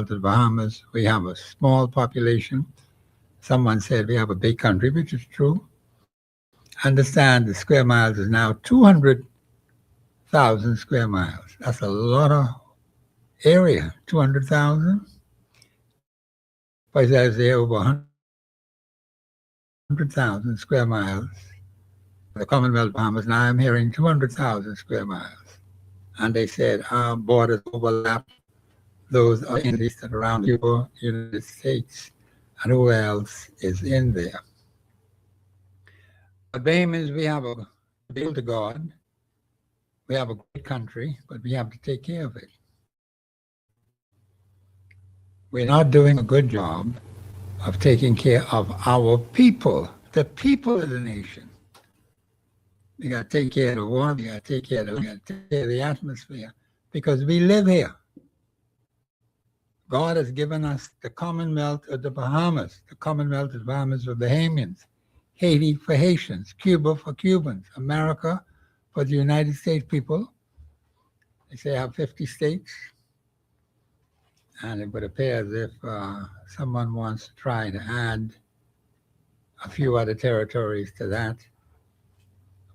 Commonwealth of the Bahamas, we have a small population. Someone said we have a big country, which is true. Understand the square miles is now 200,000 square miles. That's a lot of area, 200,000. But as there over 100,000 square miles, the Commonwealth of Bahamas, now I'm hearing 200,000 square miles. And they said our borders overlap those are in the east and around the United States. And who else is in there? But Bahamians, we have a bill to God. We have a great country, but we have to take care of it. We're not doing a good job of taking care of our people, the people of the nation. We got to take care of the water, we got to take care of the atmosphere, because we live here. God has given us the Commonwealth of the Bahamas, the Commonwealth of the Bahamas for Bahamians, Haiti for Haitians, Cuba for Cubans, America for the United States people. They say I have 50 states. And it would appear as if someone wants to try to add a few other territories to that.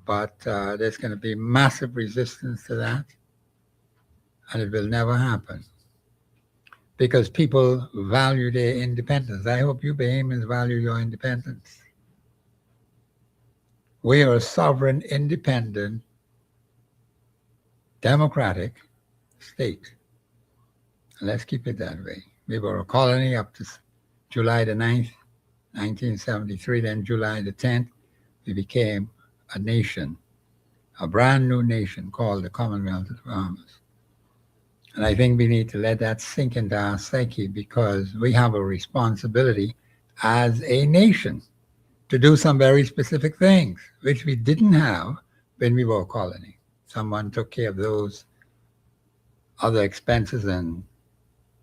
But there's going to be massive resistance to that. And it will never happen. Because people value their independence. I hope you Bahamians value your independence. We are a sovereign, independent, democratic state. And let's keep it that way. We were a colony up to July the 9th, 1973. Then July the 10th, we became a nation, a brand new nation called the Commonwealth of the Bahamas. And I think we need to let that sink into our psyche, because we have a responsibility as a nation to do some very specific things, which we didn't have when we were a colony. Someone took care of those other expenses and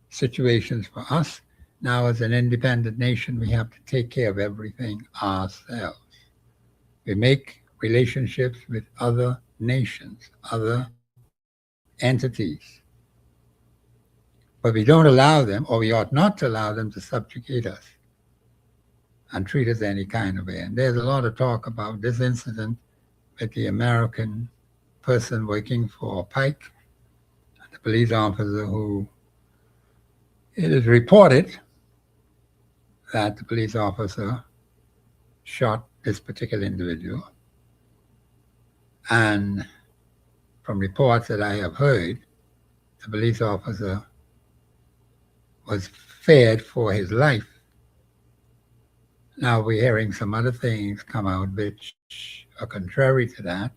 situations for us. Now, as an independent nation, we have to take care of everything ourselves. We make relationships with other nations, other entities. But we don't allow them, or we ought not to allow them, to subjugate us and treat us any kind of way. And there's a lot of talk about this incident with the American person working for Pike, the police officer who, it is reported that the police officer shot this particular individual. And from reports that I have heard, the police officer was feared for his life. Now we're hearing some other things come out which are contrary to that.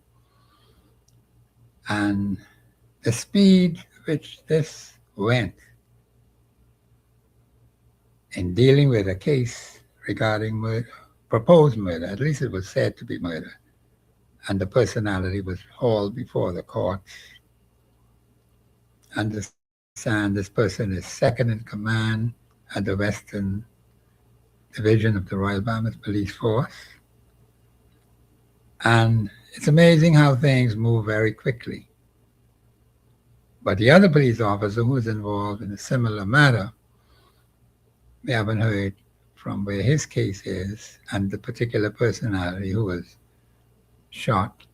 And the speed which this went in dealing with a case regarding murder, proposed murder, at least it was said to be murder, and the personality was hauled before the courts. Understand this person is second in command at the Western Division of the Royal Bahamas Police Force. And it's amazing how things move very quickly. But the other police officer who was involved in a similar matter, we haven't heard from where his case is, and the particular personality who was shot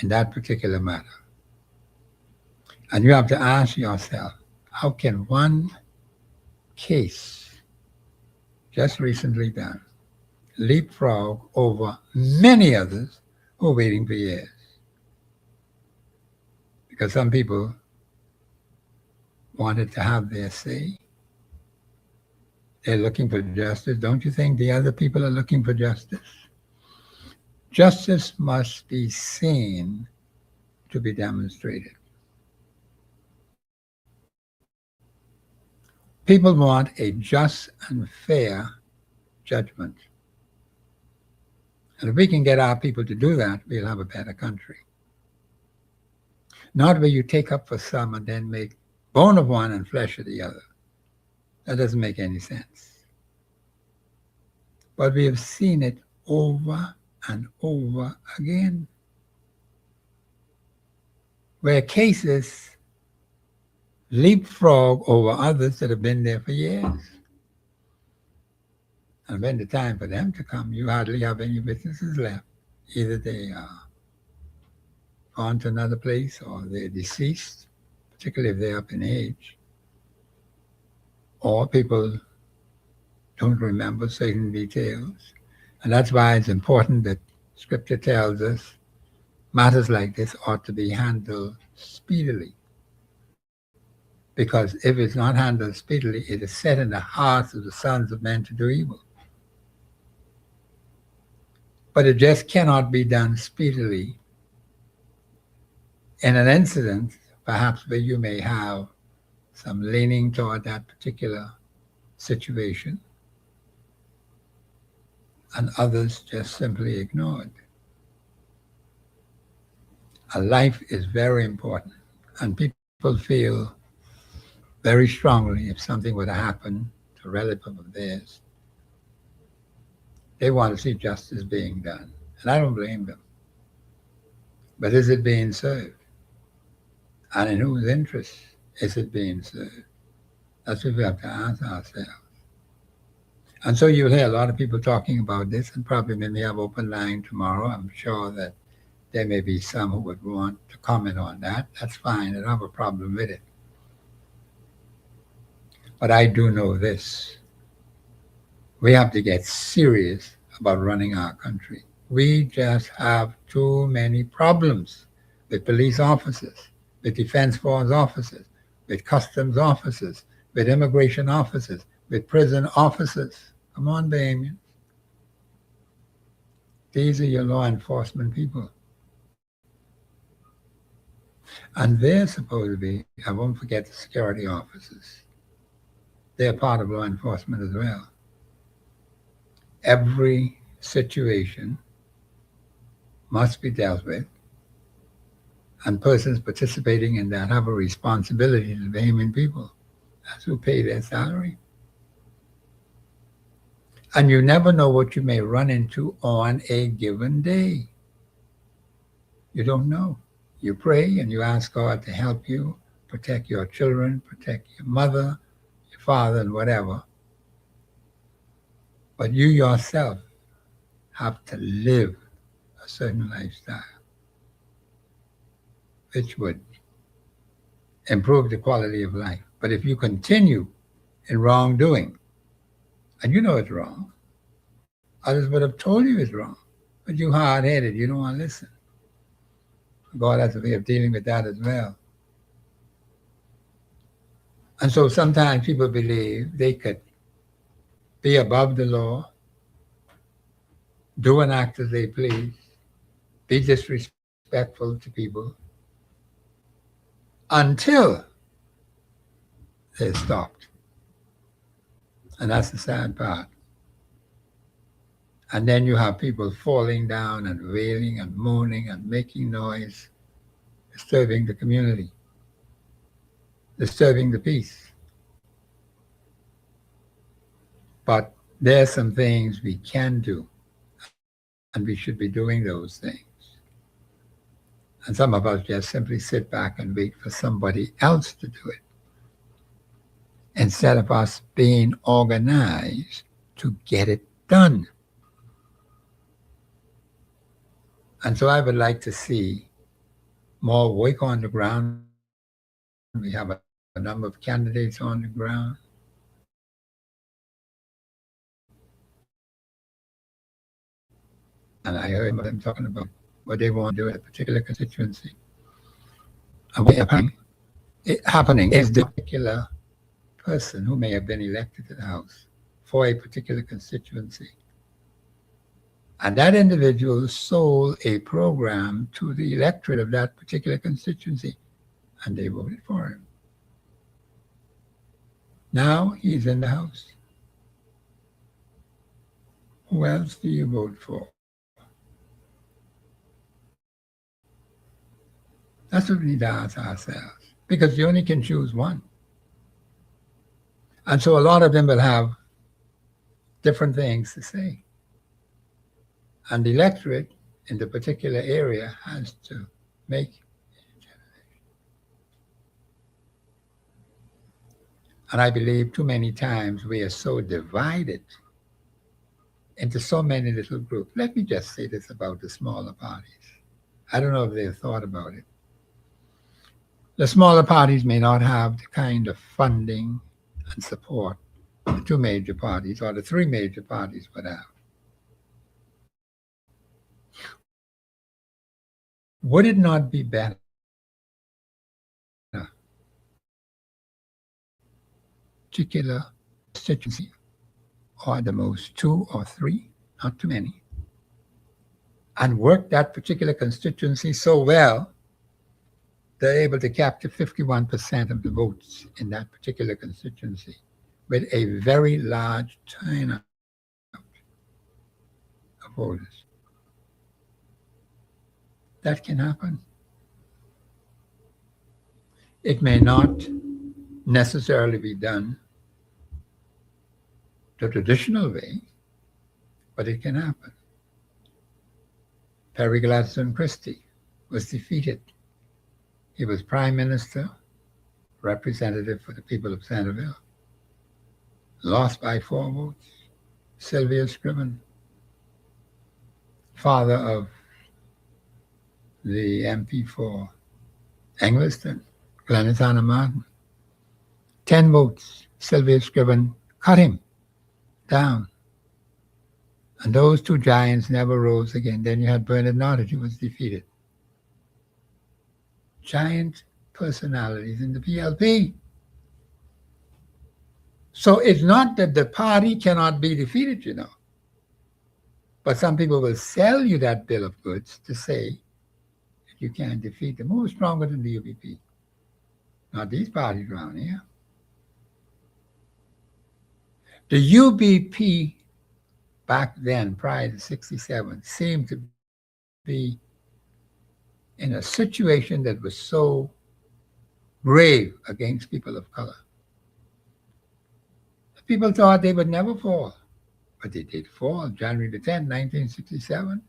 in that particular matter. And you have to ask yourself, how can one case just recently done leapfrog over many others who are waiting for years? Because some people wanted to have their say. They're looking for justice. Don't you think the other people are looking for justice? Justice must be seen to be demonstrated. People want a just and fair judgment. And if we can get our people to do that, we'll have a better country. Not where you take up for some and then make bone of one and flesh of the other. That doesn't make any sense. But we have seen it over and over again, where cases leapfrog over others that have been there for years. And when the time for them to come, you hardly have any businesses left. Either they are gone to another place or they're deceased, particularly if they're up in age, or people don't remember certain details. And that's why it's important that Scripture tells us matters like this ought to be handled speedily. Because if it's not handled speedily, it is set in the hearts of the sons of men to do evil. But it just cannot be done speedily in an incident, perhaps where you may have some leaning toward that particular situation, and others just simply ignored. A life is very important, and people feel very strongly if something were to happen to a relative of theirs, they want to see justice being done. And I don't blame them. But is it being served? And in whose interest is it being served? That's what we have to ask ourselves. And so you'll hear a lot of people talking about this, and probably when we have open line tomorrow, I'm sure that there may be some who would want to comment on that. That's fine. I don't have a problem with it. But I do know this. We have to get serious about running our country. We just have too many problems with police officers, with defense force officers, with customs officers, with immigration officers, with prison officers. Come on, Bahamians. These are your law enforcement people. And they're supposed to be, I won't forget the security officers. They're part of law enforcement as well. Every situation must be dealt with, and persons participating in that have a responsibility to the Bahamian people. That's who pay their salary. And you never know what you may run into on a given day. You don't know. You pray and you ask God to help you, protect your children, protect your mother, your father, and whatever. But you yourself have to live a certain lifestyle, which would improve the quality of life. But if you continue in wrongdoing, and you know it's wrong, others would have told you it's wrong, but you're hard-headed, you don't want to listen. God has a way of dealing with that as well. And so sometimes people believe they could be above the law, do and act as they please, be disrespectful to people, until they're stopped. And that's the sad part. And then you have people falling down and wailing and moaning and making noise, disturbing the community, disturbing the peace. But there are some things we can do, and we should be doing those things. And some of us just simply sit back and wait for somebody else to do it, instead of us being organized to get it done. And so I would like to see more work on the ground. We have a number of candidates on the ground. And I heard them talking about what they want to do at a particular constituency. And what's happening is the particular person who may have been elected to the House for a particular constituency. And that individual sold a program to the electorate of that particular constituency, and they voted for him. Now he's in the House. Who else do you vote for? That's what we need to ask ourselves, because you only can choose one. And so a lot of them will have different things to say. And the electorate in the particular area has to make. And I believe too many times we are so divided into so many little groups. Let me just say this about the smaller parties. I don't know if they've thought about it. The smaller parties may not have the kind of funding and support the two major parties or the three major parties would have. Would it not be better particular constituency or the most two or three, not too many, and work that particular constituency so well they're able to capture 51% of the votes in that particular constituency with a very large turnout of voters? That can happen. It may not necessarily be done the traditional way, but it can happen. Perry Gladstone Christie was defeated. He was Prime Minister, representative for the people of Centerville, lost by 4 votes. Sylvia Scriven, father of the MP for Engliston, Glenys Anna Martin, 10 votes. Sylvia Scriven cut him down. And those two giants never rose again. Then you had Bernard Nottage, who was defeated. Giant personalities in the PLP. So it's not that the party cannot be defeated, you know. But some people will sell you that bill of goods to say that you can't defeat them. Who is stronger than the UBP? Not these parties around here. The UBP back then, prior to 67, seemed to be in a situation that was so grave against people of color. People thought they would never fall, but they did fall, January the 10th, 1967.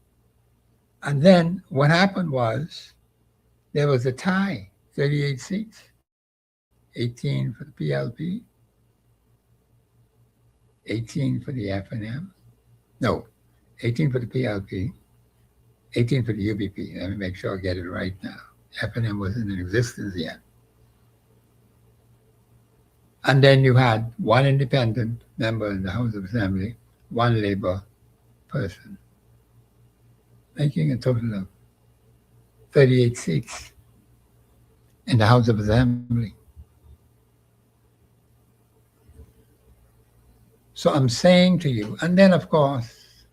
And then what happened was there was a tie, 38 seats, 18 for the PLP, 18 for the F&M. No, 18 for the PLP, 18 for the UBP. Let me make sure I get it right now. F&M wasn't in existence yet. And then you had one independent member in the House of Assembly, one Labour person, making a total of 38 seats in the House of Assembly. So I'm saying to you, and then of course,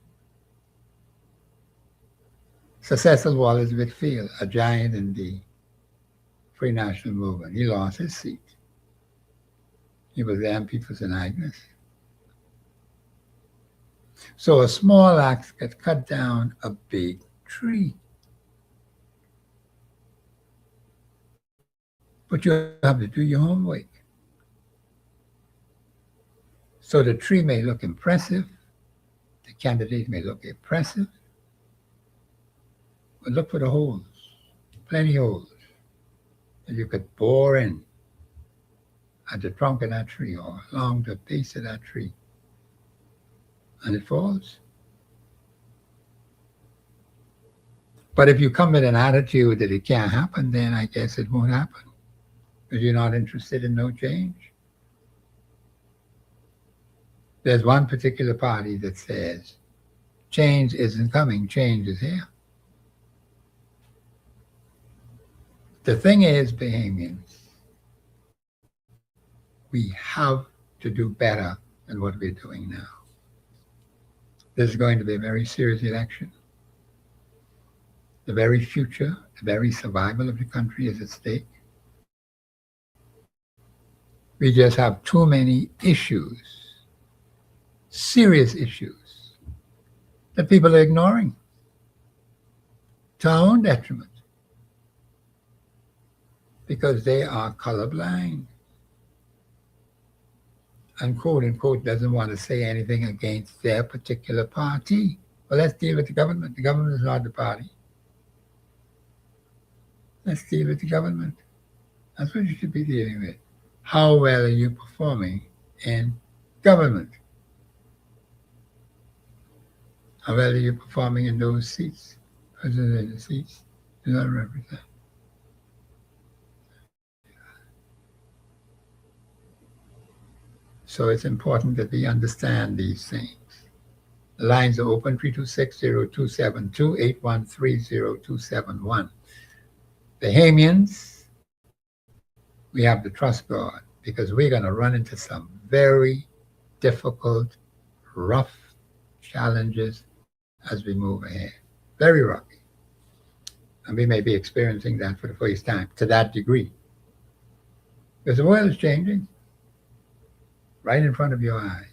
Sir Cecil Wallace Whitfield, a giant in the Free National Movement, he lost his seat. He was the MP for St. Agnes. So a small axe could cut down a big tree. But you have to do your homework. So the tree may look impressive, the candidate may look impressive, but look for the holes, plenty holes that you could bore in at the trunk of that tree or along the base of that tree, and it falls. But if you come with an attitude that it can't happen, then I guess it won't happen, because you're not interested in no change. There's one particular party that says, change isn't coming, change is here. The thing is, Bahamians, we have to do better than what we're doing now. This is going to be a very serious election. The very future, the very survival of the country is at stake. We just have too many issues, serious issues, that people are ignoring to our own detriment, because they are colorblind and quote unquote doesn't want to say anything against their particular party. Well, let's deal with the government. The government is not the party. Let's deal with the government. That's what you should be dealing with. how well are you performing in government? How well are you performing in those seats? Presidential seats do not represent. So it's important that we understand these things. The lines are open 326-0272-8130-271. Bahamians, we have to trust God because we're going to run into some very difficult, rough challenges as we move ahead. Very rocky. And we may be experiencing that for the first time to that degree. Because the world is changing right in front of your eyes.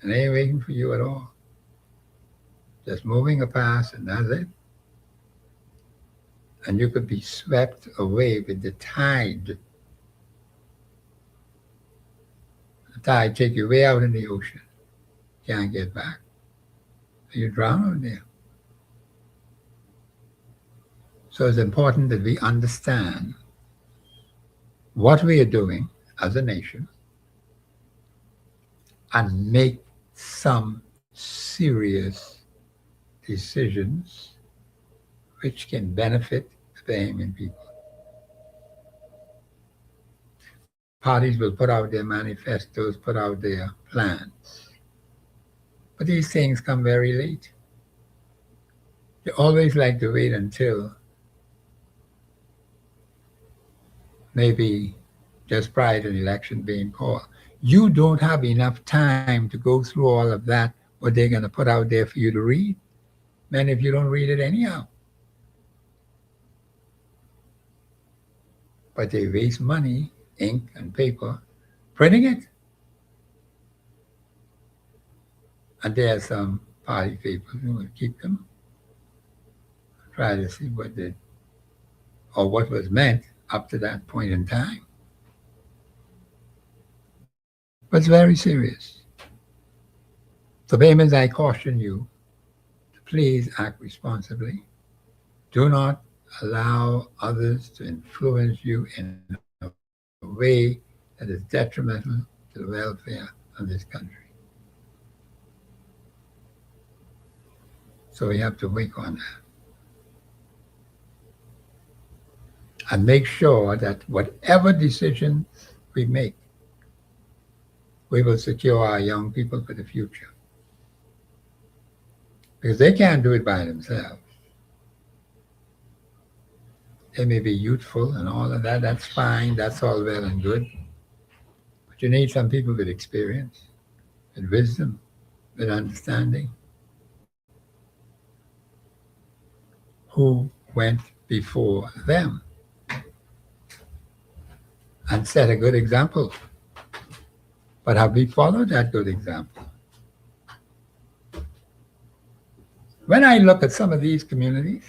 And they ain't waiting for you at all. Just moving a pass and that's it. And you could be swept away with the tide. The tide take you way out in the ocean. Can't get back. So you drown out there. So it's important that we understand what we are doing as a nation and make some serious decisions which can benefit the Bahamian people. Parties will put out their manifestos, put out their plans. But these things come very late. They always like to wait until maybe just prior to the election being called. You don't have enough time to go through all of that, what they're going to put out there for you to read. Man, if you don't read it anyhow. But they waste money, ink and paper, printing it. And there are some party people who will keep them, try to see what did or what was meant up to that point in time. But it's very serious. So, Bahamians, I caution you to please act responsibly. Do not allow others to influence you in a way that is detrimental to the welfare of this country. So we have to work on that. And make sure that whatever decisions we make, we will secure our young people for the future. Because they can't do it by themselves. They may be youthful and all of that. That's fine. That's all well and good. But you need some people with experience, with wisdom, with understanding, who went before them and set a good example. But have we followed that good example? When I look at some of these communities,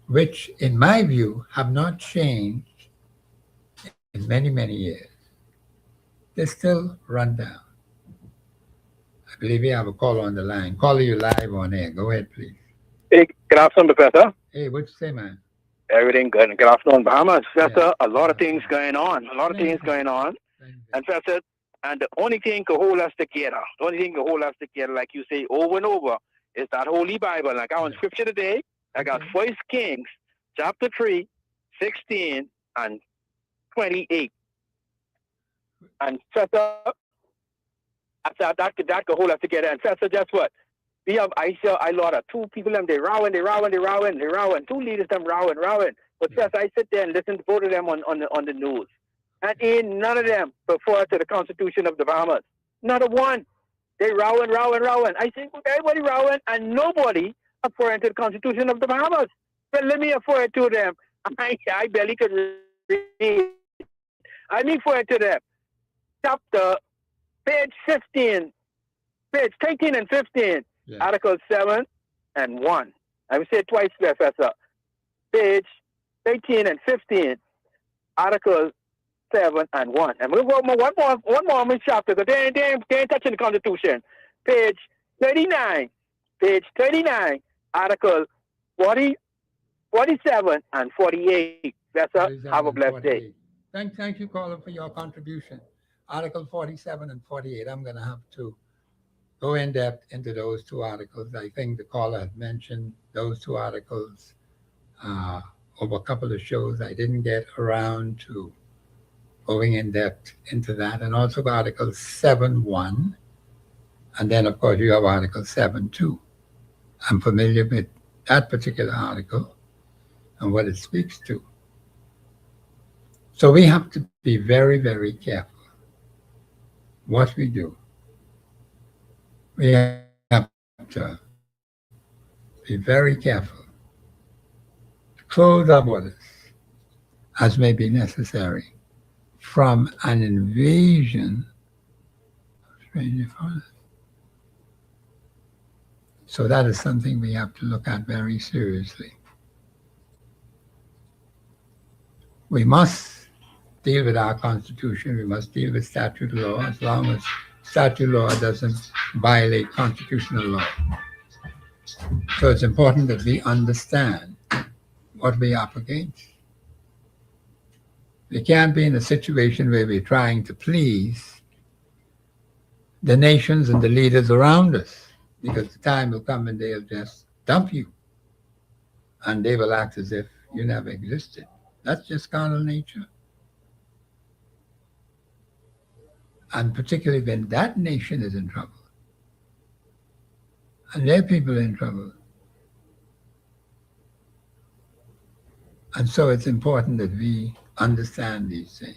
which in my view have not changed in many, many years, they're still run down. I believe we have a call on the line. Caller, you live on air. Go ahead, please. Hey, good afternoon, Professor. Hey, what you say, man? Everything good. Good afternoon, Bahamas. Professor, a lot of things going on. And Professor, and the only thing can hold us together, like you say over and over, is that Holy Bible. Like I want scripture today. I got 1 Kings, chapter 3, 16 and 28. And Professor, that could hold us together. And Professor, guess what? We have I lot of two people them they rowing. Two leaders them rowing. But yes, I sit there and listen to both of them on the news. And ain't none of them refer to the Constitution of the Bahamas. Not a one. They rowing. I say everybody rowing and nobody referring to the Constitution of the Bahamas. But let me refer it to them. I barely could read. I mean refer it to them. Chapter page 15. Page 13 and 15. Yeah. Article 7 and 1. I will say it twice, Professor. Page 18 and 15. Article 7 and 1. And we'll go one more chapter, because they ain't touching the Constitution. Page 39. Article 40, 47 and 48. Professor, have a blessed day. Thank you, caller, for your contribution. Article 47 and 48. I'm going to have to go in depth into those two articles. I think the caller had mentioned those two articles uh, over a couple of shows. I didn't get around to going in depth into that. And also Article 7.1. And then, of course, you have Article 7.2. I'm familiar with that particular article and what it speaks to. So we have to be very, very careful what we do. We have to be very careful to close our borders as may be necessary from an invasion of stranger foreigners. So that is something we have to look at very seriously. We must deal with our Constitution. We must deal with statute law as long as statute law doesn't violate constitutional law. So it's important that we understand what we are up against. We can't be in a situation where we're trying to please the nations and the leaders around us, because the time will come when they'll just dump you and they will act as if you never existed. That's just carnal nature. And particularly when that nation is in trouble and their people are in trouble. And so it's important that we understand these things.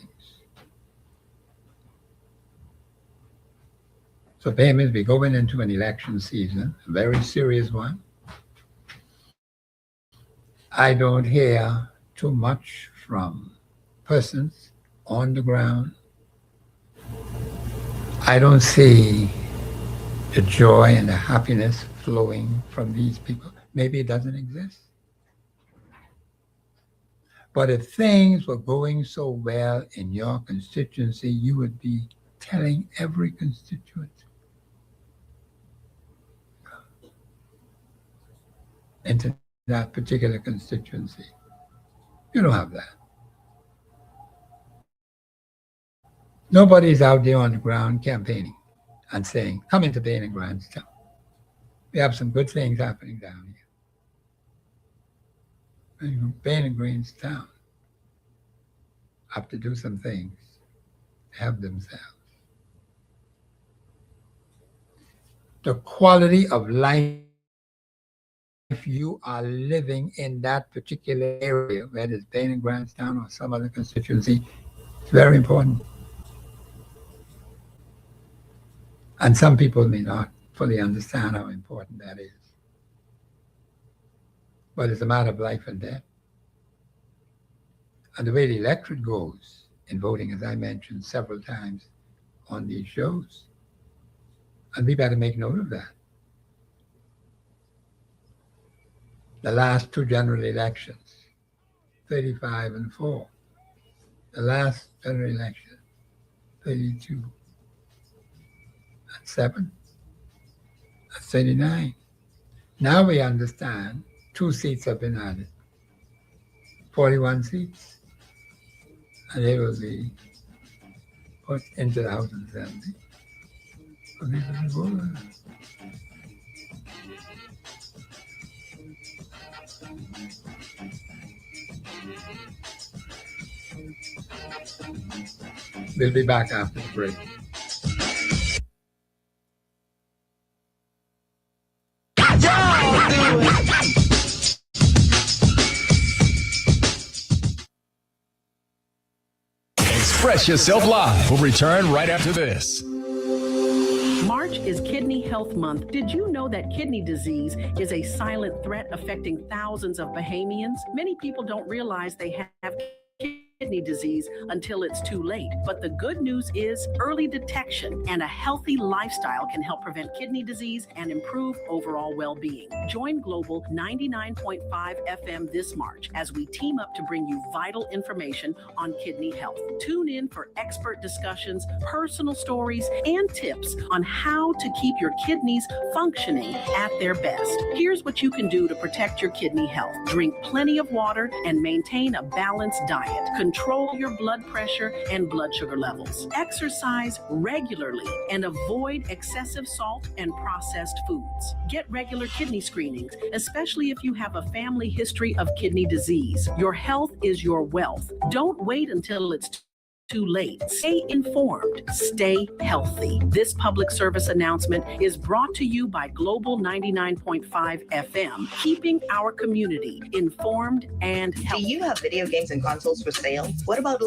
So payments, we're going into an election season, a very serious one. I don't hear too much from persons on the ground. I don't see the joy and the happiness flowing from these people. Maybe it doesn't exist. But if things were going so well in your constituency, you would be telling every constituent into that particular constituency. You don't have that. Nobody's out there on the ground campaigning and saying, come into Bain and Grandstown. We have some good things happening down here. Bain and Grandstown have to do some things to help themselves. The quality of life you are living in that particular area, whether it's Bain and Grandstown or some other constituency, is very important. And some people may not fully understand how important that is. But it's a matter of life and death. And the way the electorate goes in voting, as I mentioned several times on these shows, and we better make note of that. The last two general elections, 35 and 4. The last general election, 32 and 7. That's 39. Now we understand 2 seats have been added, 41 seats, and they will be put into the House of Assembly for people to vote on. We'll be back after the break. Express Yourself Live will return right after this. March is Kidney Health Month. Did you know that kidney disease is a silent threat affecting thousands of Bahamians? Many people don't realize they have kidney disease until it's too late. But the good news is early detection and a healthy lifestyle can help prevent kidney disease and improve overall well-being. Join Global 99.5 FM this March as we team up to bring you vital information on kidney health. Tune in for expert discussions, personal stories, and tips on how to keep your kidneys functioning at their best. Here's what you can do to protect your kidney health. Drink plenty of water and maintain a balanced diet. control your blood pressure and blood sugar levels. Exercise regularly and avoid excessive salt and processed foods. Get regular kidney screenings, especially if you have a family history of kidney disease. Your health is your wealth. Don't wait until it's too late. Stay informed. Stay healthy. This public service announcement is brought to you by Global 99.5 FM, keeping our community informed and healthy. Do you have video games and consoles for sale? What about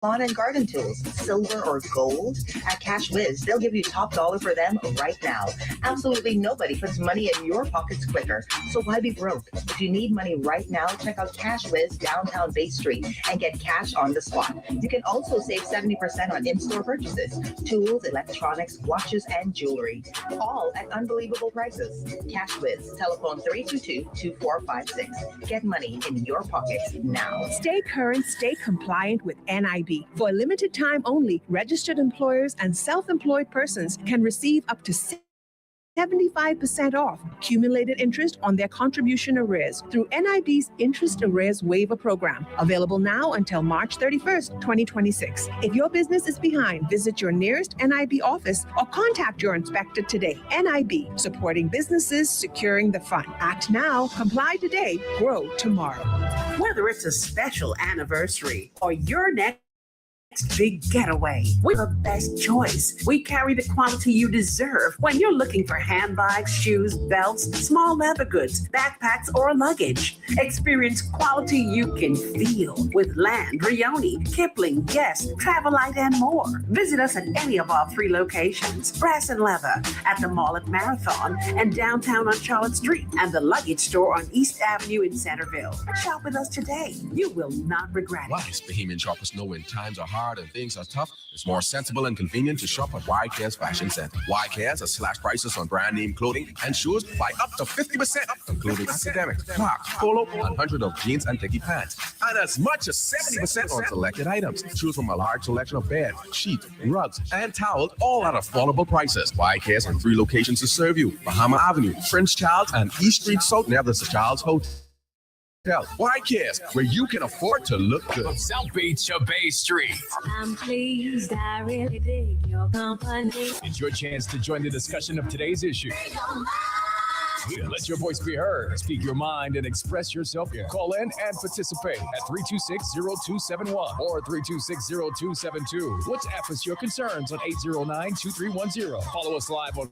lawn and garden tools, silver or gold? At Cash Whiz, they'll give you top dollar for them right now. Absolutely nobody puts money in your pockets quicker. So why be broke? If you need money right now, check out Cash Whiz downtown Bay Street and get cash on the spot. You can also save 70% on in-store purchases, tools, electronics, watches, and jewelry. All at unbelievable prices. Cash Whiz, telephone 322-2456. Get money in your pockets now. Stay current, stay compliant with NIB. For a limited time only, registered employers and self-employed persons can receive up to 75% off accumulated interest on their contribution arrears through NIB's Interest Arrears Waiver Program, available now until March 31st, 2026. If your business is behind, visit your nearest NIB office or contact your inspector today. NIB, supporting businesses, securing the fund. Act now, comply today, grow tomorrow. Whether it's a special anniversary or your next big getaway, we're the best choice. We carry the quality you deserve when you're looking for handbags, shoes, belts, small leather goods, backpacks, or luggage. Experience quality you can feel with Land, Rioni, Kipling, Guess, Travelite, and more. Visit us at any of our 3 locations: Brass and Leather at the mall at Marathon and downtown on Charlotte Street, and the luggage store on East Avenue in Centerville. Shop with us today. You will not regret it. Wise Bahamian shoppers know when times are hard and things are tough, it's more sensible and convenient to shop at Y-Care's Fashion Center. Y-Care's has slashed prices on brand name clothing and shoes by up to 50%, including academics, Clarks, Polo, and hundreds of jeans and khaki pants, and as much as 70% on selected items. Choose from a large selection of beds, sheets, rugs, and towels, all at affordable prices. Y-Care's in 3 locations to serve you: Bahama Avenue, Prince Charles, and East Street South near the Sir Charles Hotel. Y-Cares, where you can afford to look good. From South Beach to Bay Street. I'm pleased, I really dig your company. It's your chance to join the discussion of today's issue. Let your voice be heard. Speak your mind and express yourself. Call in and participate at 326-0271 or 326-0272. WhatsApp us your concerns on 809-2310. Follow us live on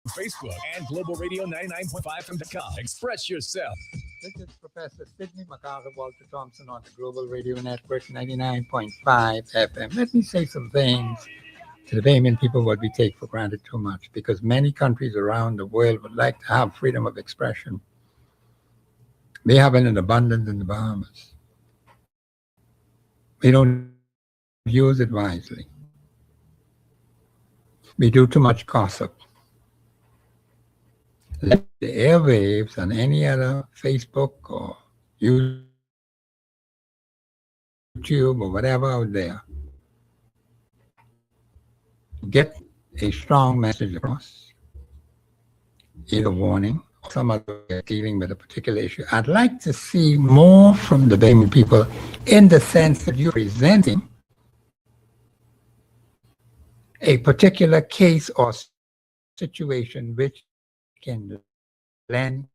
Facebook and globalradio99.5fm.com. Express yourself. This is Professor Sidney Walter Thompson on the Global Radio Network 99.5 FM. Let me say some things to the Bahamian people what we take for granted too much, because many countries around the world would like to have freedom of expression. We have it in abundance in the Bahamas. We don't use it wisely. We do too much gossip. Let the airwaves on any other Facebook or YouTube or whatever out there get a strong message across, either warning or some other way of dealing with a particular issue. I'd like to see more from the Bahamian people in the sense that you're presenting a particular case or situation which can lend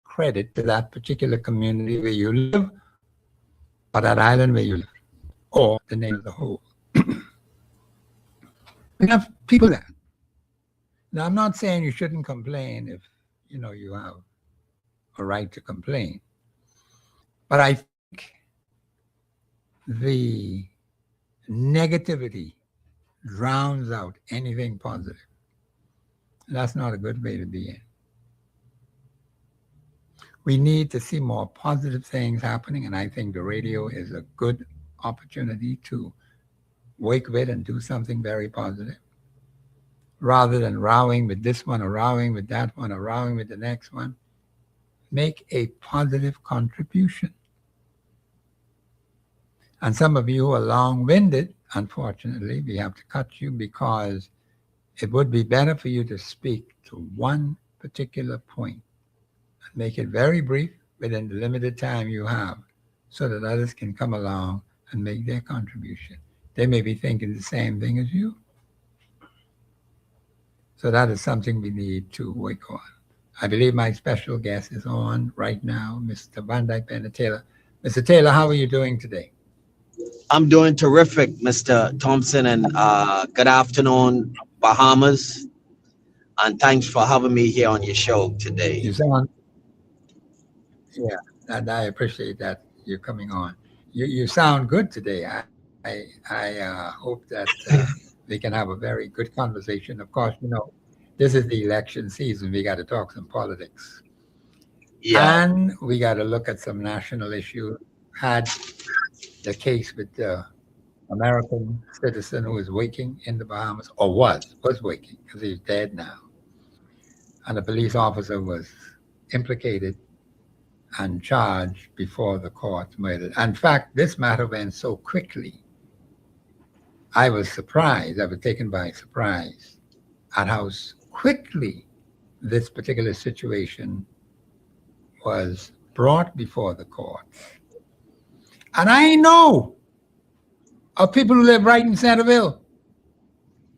credit to that particular community where you live, or that island where you live, or the name of the whole. We have people there. Now, I'm not saying you shouldn't complain if, you have a right to complain. But I think the negativity drowns out anything positive. That's not a good way to be in. We need to see more positive things happening, and I think the radio is a good opportunity to wake with and do something very positive, rather than rowing with this one or rowing with that one or rowing with the next one. Make a positive contribution. And some of you are long-winded. Unfortunately, we have to cut you because it would be better for you to speak to one particular point and make it very brief within the limited time you have so that others can come along and make their contribution. They may be thinking the same thing as you. So that is something we need to work on. I believe my special guest is on right now, Mr. Van Dyke Bennett Taylor. Mr. Taylor, how are you doing today? I'm doing terrific, Mr. Thompson, and good afternoon, Bahamas. And thanks for having me here on your show today. You sound, yeah, and I appreciate that you're coming on. You sound good today. I hope that we can have a very good conversation. Of course, this is the election season. We got to talk some politics. Yeah. And we got to look at some national issues. Had the case with the American citizen who was waking in the Bahamas, or was waking, because he's dead now. And a police officer was implicated and charged before the court murdered. In fact, this matter went so quickly. I was surprised. I was taken by surprise at how quickly this particular situation was brought before the court. And I know of people who live right in Centerville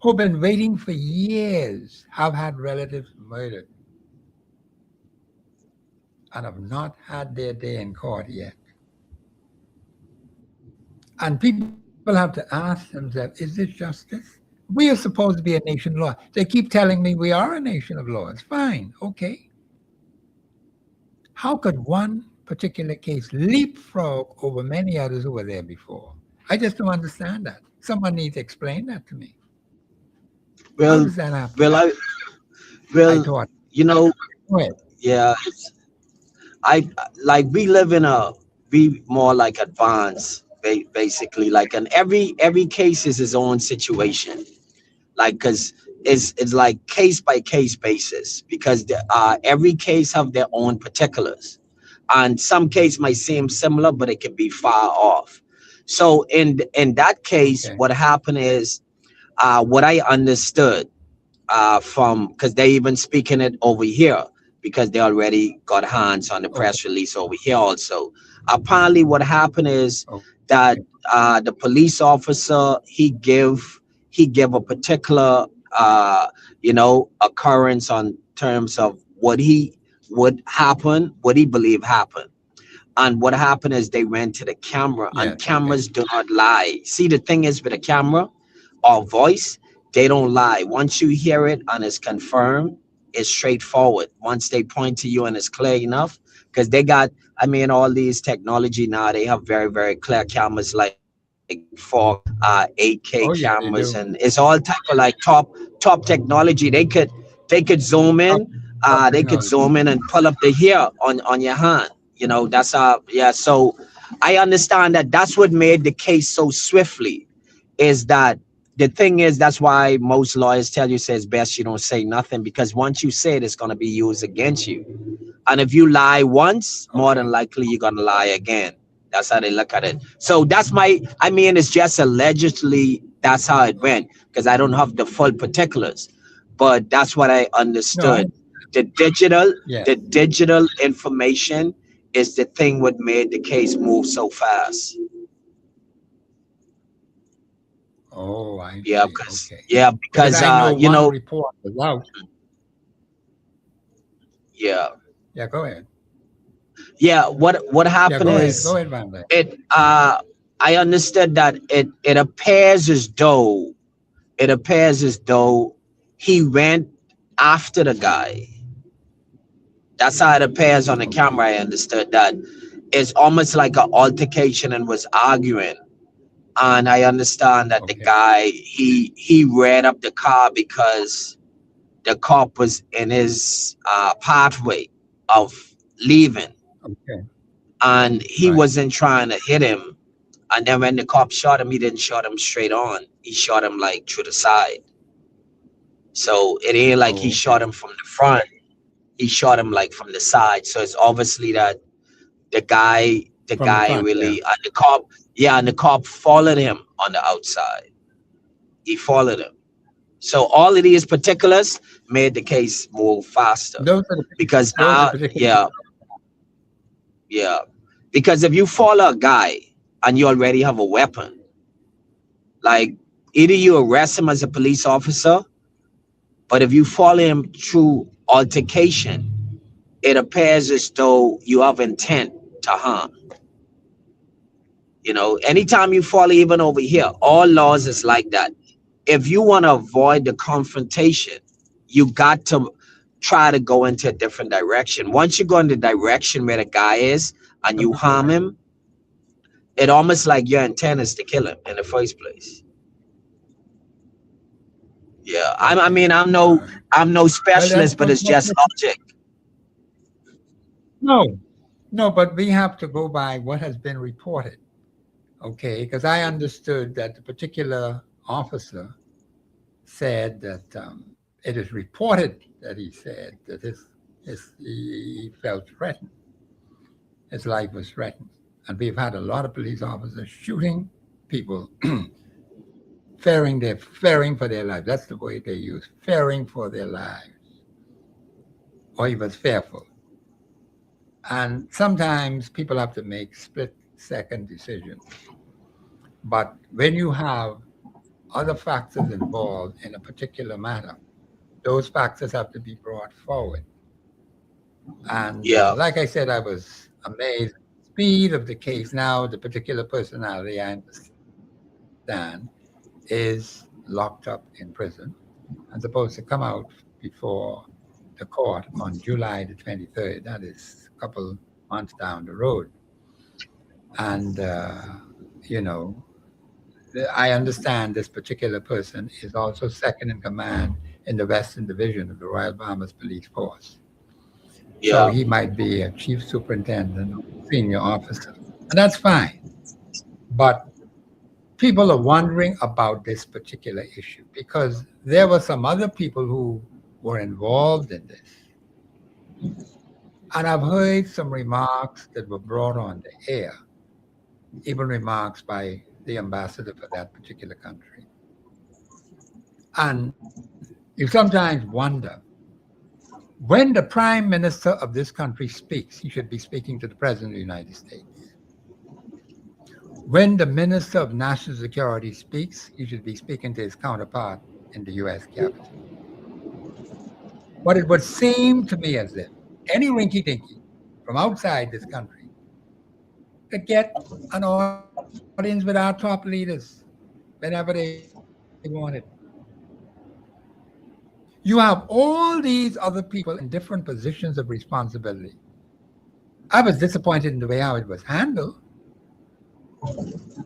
who've been waiting for years, have had relatives murdered, and have not had their day in court yet. And people have to ask themselves, is this justice? We are supposed to be a nation of law. They keep telling me we are a nation of law. It's fine, okay. How could one particular case leapfrog over many others who were there before? I just don't understand that. Someone needs to explain that to me. Well, how does that happen? I thought, yeah, we live in be more like advanced, basically, like, and every case is its own situation, like, because it's like case by case basis, because every case have their own particulars, and some case might seem similar, but it can be far off. So in that case, what happened is, what I understood from, because they even speaking it over here, because they already got hands on the press release over here also. Apparently what happened is that the police officer, he give a particular occurrence on terms of what he believed happened. And what happened is they went to the camera, and cameras do not lie. See, the thing is with a camera or voice, they don't lie. Once you hear it and it's confirmed, it's straightforward. Once they point to you and it's clear enough, because they got, all these technology now, they have very, very clear cameras, like 8K cameras, and it's all type of like top technology. They could zoom in, they could zoom in and pull up the hair on your hand. That's so I understand that that's what made the case so swiftly, is that the thing is, that's why most lawyers tell you, it's best you don't say nothing, because once you say it, it's going to be used against you. And if you lie once, more than likely you're going to lie again. That's how they look at it. So that's it's just allegedly, that's how it went, because I don't have the full particulars, but that's what I understood. The digital information is the thing what made the case move so fast. Oh, I yeah, see. Because I know one report was out. Yeah, go ahead. Yeah, what happened is, go ahead, Van Dyke. I understood that it appears as though he went after the guy. That's how it appears on the camera. I understood that it's almost like an altercation and was arguing. And I understand that the guy, he read up the car because the cop was in his pathway of leaving. And he wasn't trying to hit him. And then when the cop shot him, he didn't shot him straight on. He shot him like through the side. So it ain't like he shot him from the front. He shot him like from the side. So it's obviously that the guy really, and the cop followed him on the outside. He followed him. So all of these particulars made the case move faster. Because now, Because if you follow a guy and you already have a weapon, like either you arrest him as a police officer, but if you follow him through altercation, it appears as though you have intent to harm. You know, anytime you follow, even over here, all laws is like that. If you want to avoid the confrontation, you got to try to go into a different direction. Once you go in the direction where the guy is and you harm him, it almost like your intent is to kill him in the first place. Yeah, I mean, I'm no specialist, but it's just logic. No, but we have to go by what has been reported. Okay, because I understood that the particular officer said that it is reported that he said that he felt threatened. His life was threatened. And we've had a lot of police officers shooting people, fearing for their lives. That's the way they use, fearing for their lives. Or he was fearful. And sometimes people have to make split-second decisions. But when you have other factors involved in a particular matter, those factors have to be brought forward. And like I said, I was amazed at the speed of the case. Now, the particular personality, I understand, is locked up in prison and supposed to come out before the court on July the 23rd. That is a couple months down the road. And, you know, I understand this particular person is also second in command in the Western Division of the Royal Bahamas Police Force. So he might be a chief superintendent or senior officer. And that's fine. But people are wondering about this particular issue because there were some other people who were involved in this. And I've heard some remarks that were brought on the air, even remarks by the ambassador for that particular country. And you sometimes wonder, when the prime minister of this country speaks, he should be speaking to the president of the United States. When the minister of national security speaks, he should be speaking to his counterpart in the U.S. Capitol. But it would seem to me as if any rinky-dinky from outside this country could get an audience with our top leaders whenever they want it. You have all these other people in different positions of responsibility. I was disappointed in the way how it was handled.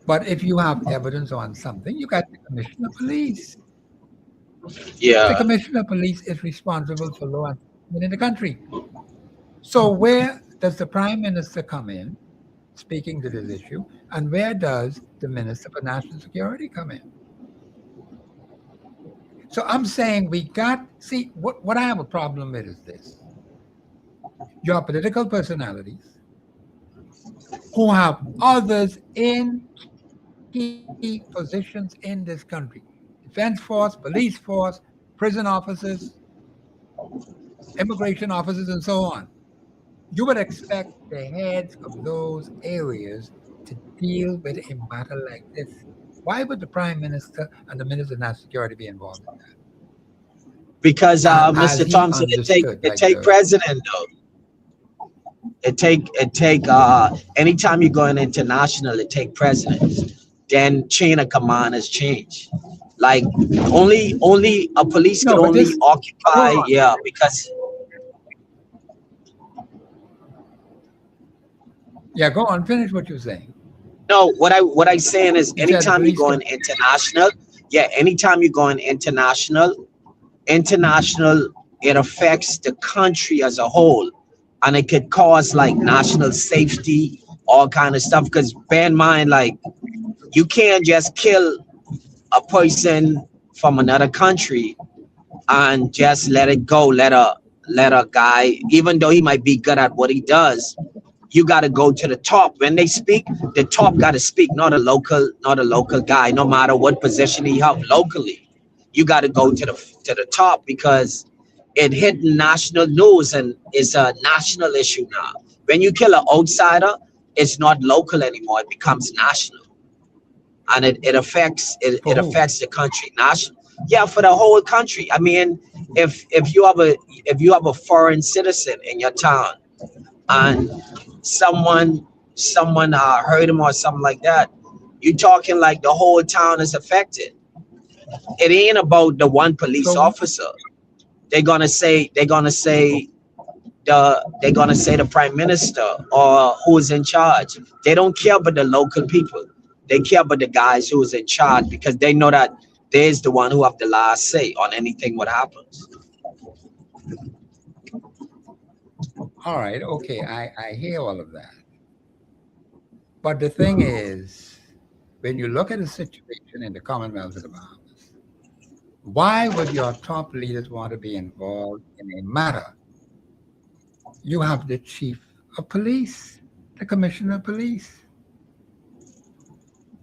But if you have evidence on something, you got the commissioner of police. Yeah. The commissioner of police is responsible for law enforcement in the country. So where does the prime minister come in, speaking to this issue, and where does the minister for national security come in? So I'm saying what I have a problem with is this. Your political personalities who have others in key positions in this country, defense force, police force, prison officers, immigration officers, and so on. You would expect the heads of those areas to deal with a matter like this. Why would the prime minister and the minister of national security be involved in that? Because Mr. Thompson, it take president though. It take anytime you're going international, it take presidents. Then chain of command has changed. Like only a police can only occupy, because go on, finish what you're saying. No, what I saying is anytime you're going international, international, it affects the country as a whole, and it could cause like national safety, all kind of stuff. Because bear in mind, like you can't just kill a person from another country and just let it go. Let a guy, even though he might be good at what he does, you got to go to the top. When they speak, the top got to speak, not a local guy, no matter what position he have locally. You got to go to the top because it hit national news and it's a national issue now. When you kill an outsider, it's not local anymore. It becomes national, and it affects it affects the country national. Yeah, for the whole country. I mean, if you have a foreign citizen in your town, and someone hurt him or something like that, you're talking like the whole town is affected. It ain't about the one police officer. They're gonna say the prime minister or who's in charge. They don't care about the local people. They care about the guys who's in charge, because they know that there's the one who have the last say on anything what happens. All right, okay, I hear all of that. But the thing is, when you look at the situation in the Commonwealth of the Bahamas, why would your top leaders want to be involved in a matter? You have the chief of police, the commissioner of police.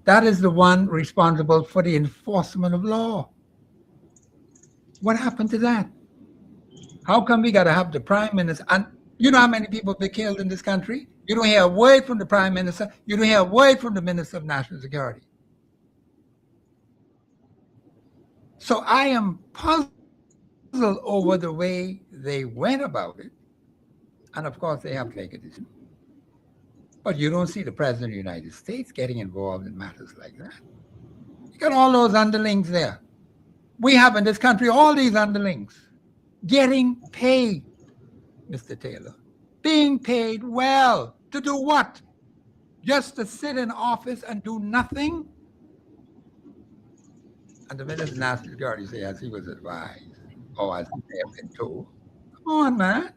That is the one responsible for the enforcement of law. What happened to that? How come we got to have the prime minister? And you know how many people be killed in this country? You don't hear a word from the prime minister. You don't hear a word from the minister of national security. So I am puzzled over the way they went about it. And of course, they have to take a decision. But you don't see the president of the United States getting involved in matters like that. You got all those underlings there. We have in this country all these underlings getting paid, Mr. Taylor, being paid well. To do what? Just to sit in office and do nothing? And the Minister of National Security says, as he was advised, or as he may have been told. Come on, man.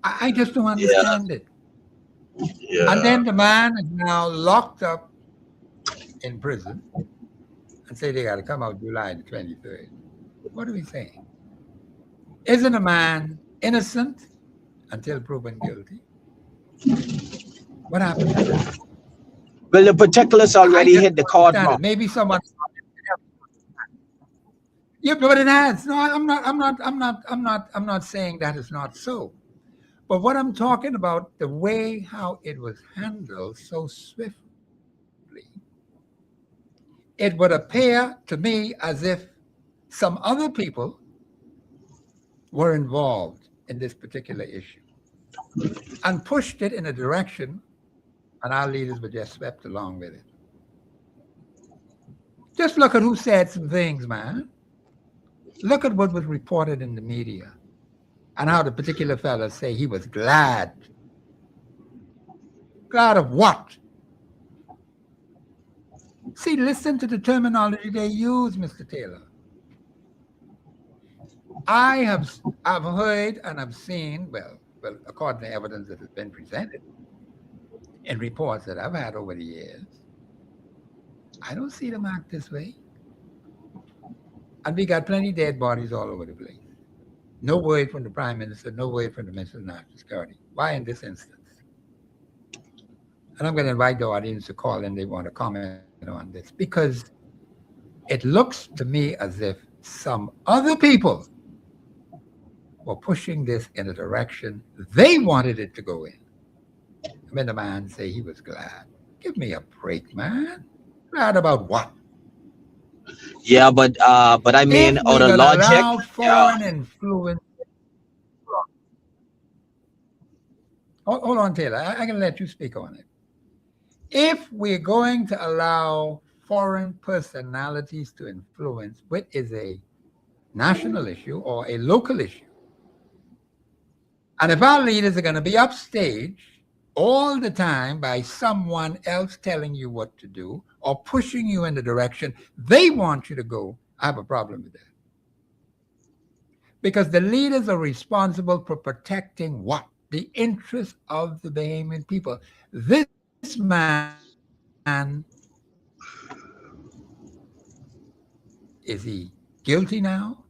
I just don't understand it. Yeah. And then the man is now locked up in prison and say they got to come out July the 23rd. What are we saying? Isn't a man innocent until proven guilty? What happened to that? Well, the particulars already hit the courtroom. Maybe someone. Yeah, but it has. No, I'm not saying that is not so. But what I'm talking about, the way how it was handled so swiftly, it would appear to me as if some other people were involved in this particular issue and pushed it in a direction, and our leaders were just swept along with it. Just look at who said some things, man. Look at what was reported in the media and how the particular fellow say he was glad. Glad of what? See, listen to the terminology they use, Mr. Taylor. I've heard and I've seen, well, according to evidence that has been presented in reports that I've had over the years, I don't see them act this way. And we got plenty of dead bodies all over the place. No word from the Prime Minister, no word from the Minister of National Security. Why in this instance? And I'm going to invite the audience to call in. They want to comment on this, because it looks to me as if some other people were pushing this in a direction they wanted it to go in. And when the man say he was glad, give me a break, man. Glad about what? Yeah, but I mean, out of logic, foreign influence. Hold on, Taylor. I'm going to let you speak on it. If we're going to allow foreign personalities to influence what is a national issue or a local issue, and if our leaders are going to be upstage all the time by someone else telling you what to do or pushing you in the direction they want you to go, I have a problem with that. Because the leaders are responsible for protecting what? The interests of the Bahamian people. This man, is he guilty now?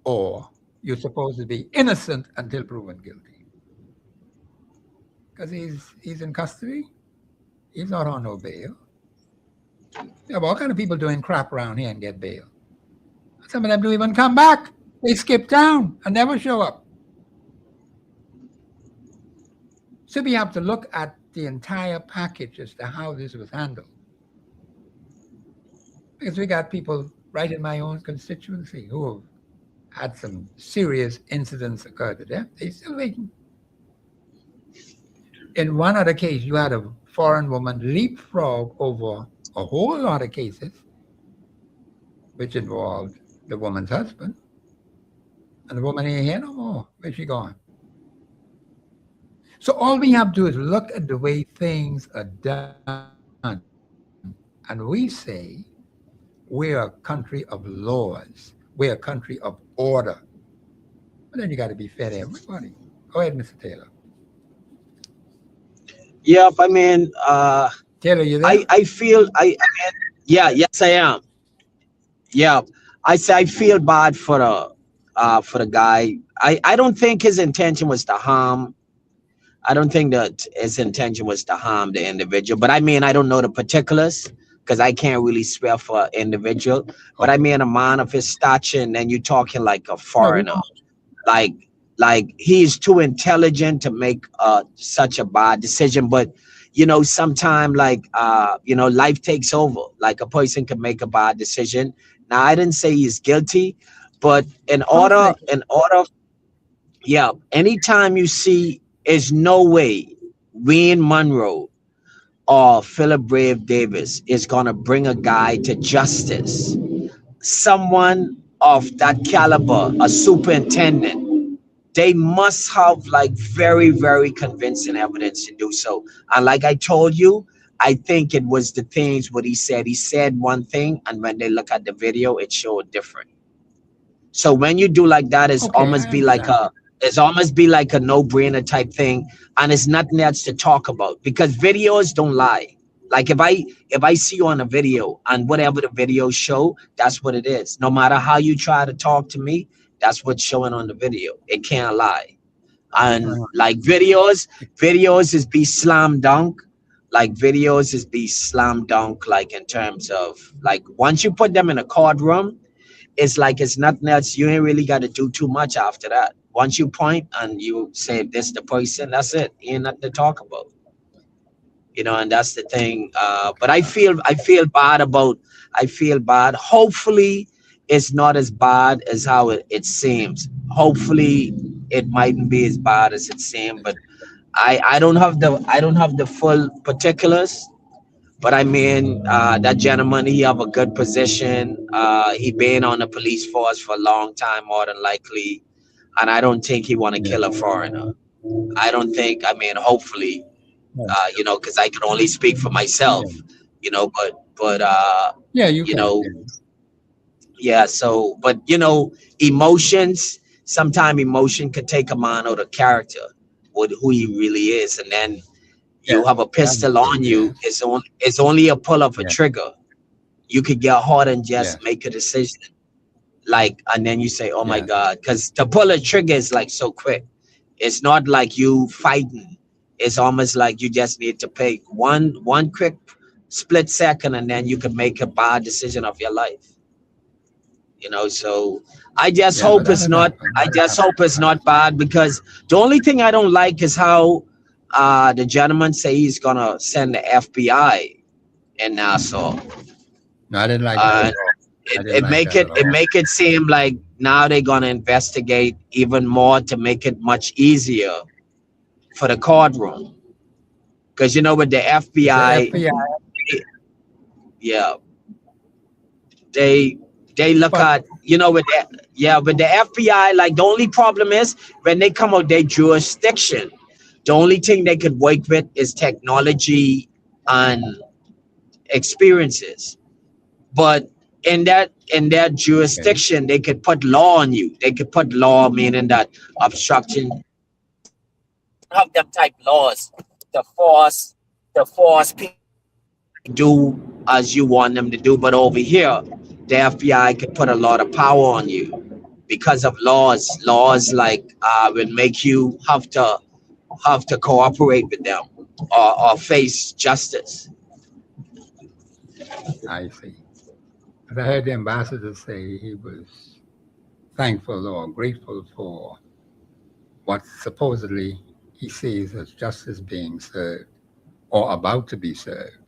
Or you're supposed to be innocent until proven guilty? Because he's in custody. He's not on no bail. You have all kind of people doing crap around here and get bail. Some of them don't even come back. They skip town and never show up. So we have to look at the entire package as to how this was handled. Because we got people right in my own constituency who have had some serious incidents occur to them. They're still waiting. In one other case, you had a foreign woman leapfrog over a whole lot of cases, which involved the woman's husband. And the woman ain't here no more. Where's she gone? So all we have to do is look at the way things are done. And we say, we're a country of laws. We're a country of order. But then you got to be fair to everybody. Go ahead, Mr. Taylor. Yep, I mean, Taylor, you there? I feel, yeah, yes, I am. Yeah, I say I feel bad for the guy. I don't think his intention was to harm. I don't think that his intention was to harm the individual. But I mean, I don't know the particulars because I can't really swear for an individual. But I mean, a man of his stature, and then you're talking like a foreigner. Like he's too intelligent to make such a bad decision. But sometimes life takes over. Like a person can make a bad decision. Now I didn't say he's guilty, but in order, anytime you see, there's no way Wayne Monroe or Philip Brave Davis is gonna bring a guy to justice. Someone of that caliber, a superintendent, they must have like very, very convincing evidence to do so. And like I told you, I think it was the things what he said. He said one thing, and when they look at the video, it showed different. So when you do like that, it's almost be like a no-brainer type thing, and it's nothing else to talk about because videos don't lie. Like if I see you on a video and whatever the video show, that's what it is. No matter how you try to talk to me, that's what's showing on the video. It can't lie. And like videos is be slam dunk. Like videos is be slam dunk. Like in terms of like once you put them in a courtroom, it's like it's nothing else. You ain't really got to do too much after that. Once you point and you say this the person, that's it. Ain't nothing to talk about. And that's the thing. But I feel bad. Hopefully it's not as bad as how it seems. Hopefully it mightn't be as bad as it seems, but I don't have the full particulars. But I mean, that gentleman, he have a good position. He been on the police force for a long time, more than likely. And I don't think he want to kill a foreigner. I don't think, hopefully, because I can only speak for myself, but so, but emotions, sometimes emotion could take a man out of character with who he really is. And then you have a pistol on you. It's only a pull of a trigger. You could get hard and just make a decision. Like, and then you say, oh my God, because to pull a trigger is like so quick. It's not like you fighting. It's almost like you just need to take one quick split second, and then you can make a bad decision of your life. So I just hope it's not. I just hope it's not bad, because the only thing I don't like is how the gentleman say he's gonna send the FBI in Nassau. No, I didn't like that. It make it seem like now they're gonna investigate even more to make it much easier for the courtroom, because with the FBI, they look at with the FBI, like the only problem is when they come out their jurisdiction, the only thing they could work with is technology and experiences, but in that jurisdiction, they could put law on you. They could put law, meaning that obstruction of them type laws to force people to do as you want them to do. But over here, the FBI could put a lot of power on you because of laws. Laws like will make you have to cooperate with them or face justice. I see. But I heard the ambassador say he was thankful or grateful for what supposedly he sees as justice being served or about to be served.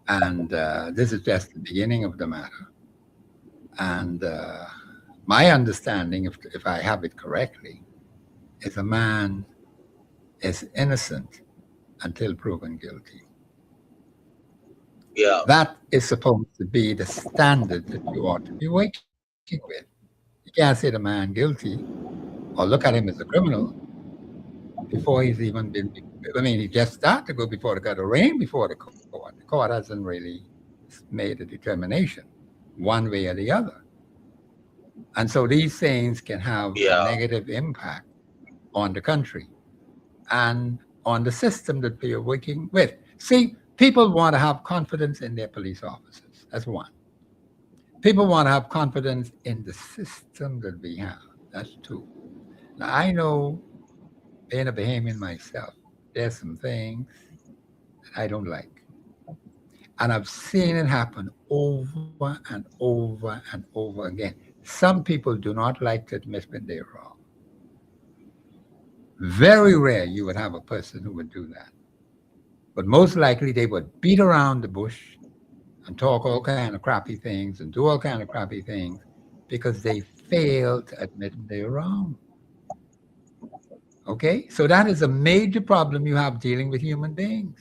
And this is just the beginning of the matter. And my understanding, if I have it correctly, is a man is innocent until proven guilty. Yeah. That is supposed to be the standard that you ought to be working with. You can't say the man guilty or look at him as a criminal before he's even been, I mean, he just started to go before the court, arraigned before the court. The court hasn't really made a determination one way or the other. And so these things can have a negative impact on the country and on the system that we are working with. See, people want to have confidence in their police officers. That's one. People want to have confidence in the system that we have. That's two. Now, I know, being a Bahamian myself, there's some things that I don't like. And I've seen it happen over and over and over again. Some people do not like to admit when they're wrong. Very rare you would have a person who would do that. But most likely they would beat around the bush and talk all kind of crappy things and do all kind of crappy things because they failed to admit they're wrong. Okay? So that is a major problem you have dealing with human beings.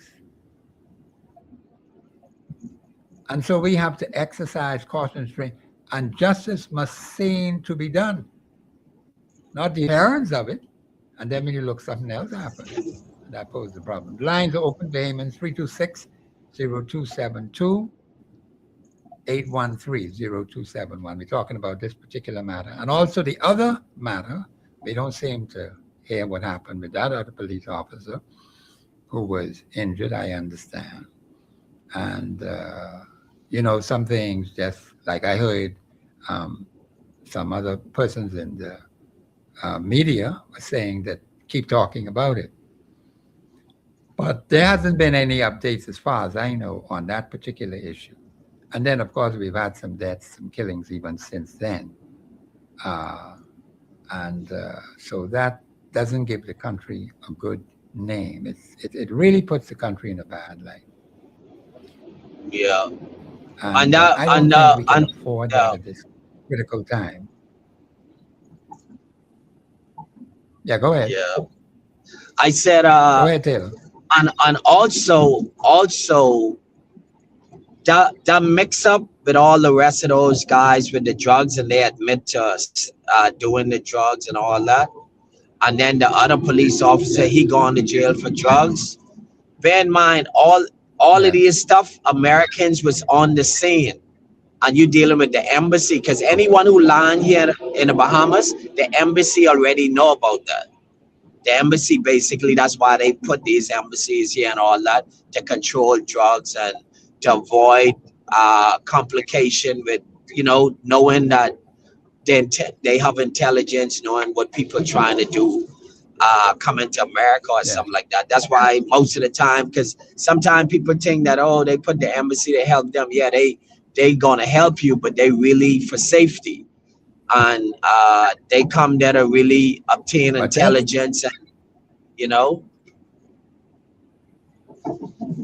And so we have to exercise caution and restraint, and justice must seem to be done. Not the appearance of it, and then when you look, something else happens. That poses the problem. The lines are open, Bahamians, 326-0272, 813-0271. We're talking about this particular matter. And also the other matter, we don't seem to hear what happened with that other police officer who was injured, I understand. And, you know, some things just like I heard some other persons in the media were saying that keep talking about it. But there hasn't been any updates as far as I know on that particular issue. And then, of course, we've had some deaths, some killings even since then. So that doesn't give the country a good name. It really puts the country in a bad light. Yeah. And I don't think we can afford that at this critical time. Yeah, go ahead. Yeah. I said, go ahead, Taylor. And also that mix up with all the rest of those guys with the drugs, and they admit to doing the drugs and all that. And then the other police officer, he gone to jail for drugs. Bear in mind, all of these stuff, Americans was on the scene. And you dealing with the embassy, because anyone who land here in the Bahamas, the embassy already know about that. The embassy, basically, that's why they put these embassies here and all that, to control drugs and to avoid complication with, you know, knowing that they have intelligence, knowing what people are trying to do, coming to America or something like that. That's why most of the time, because sometimes people think that, oh, they put the embassy to help them. Yeah, they gonna help you, but they really for safety. And they come there to really obtain intelligence, and you know.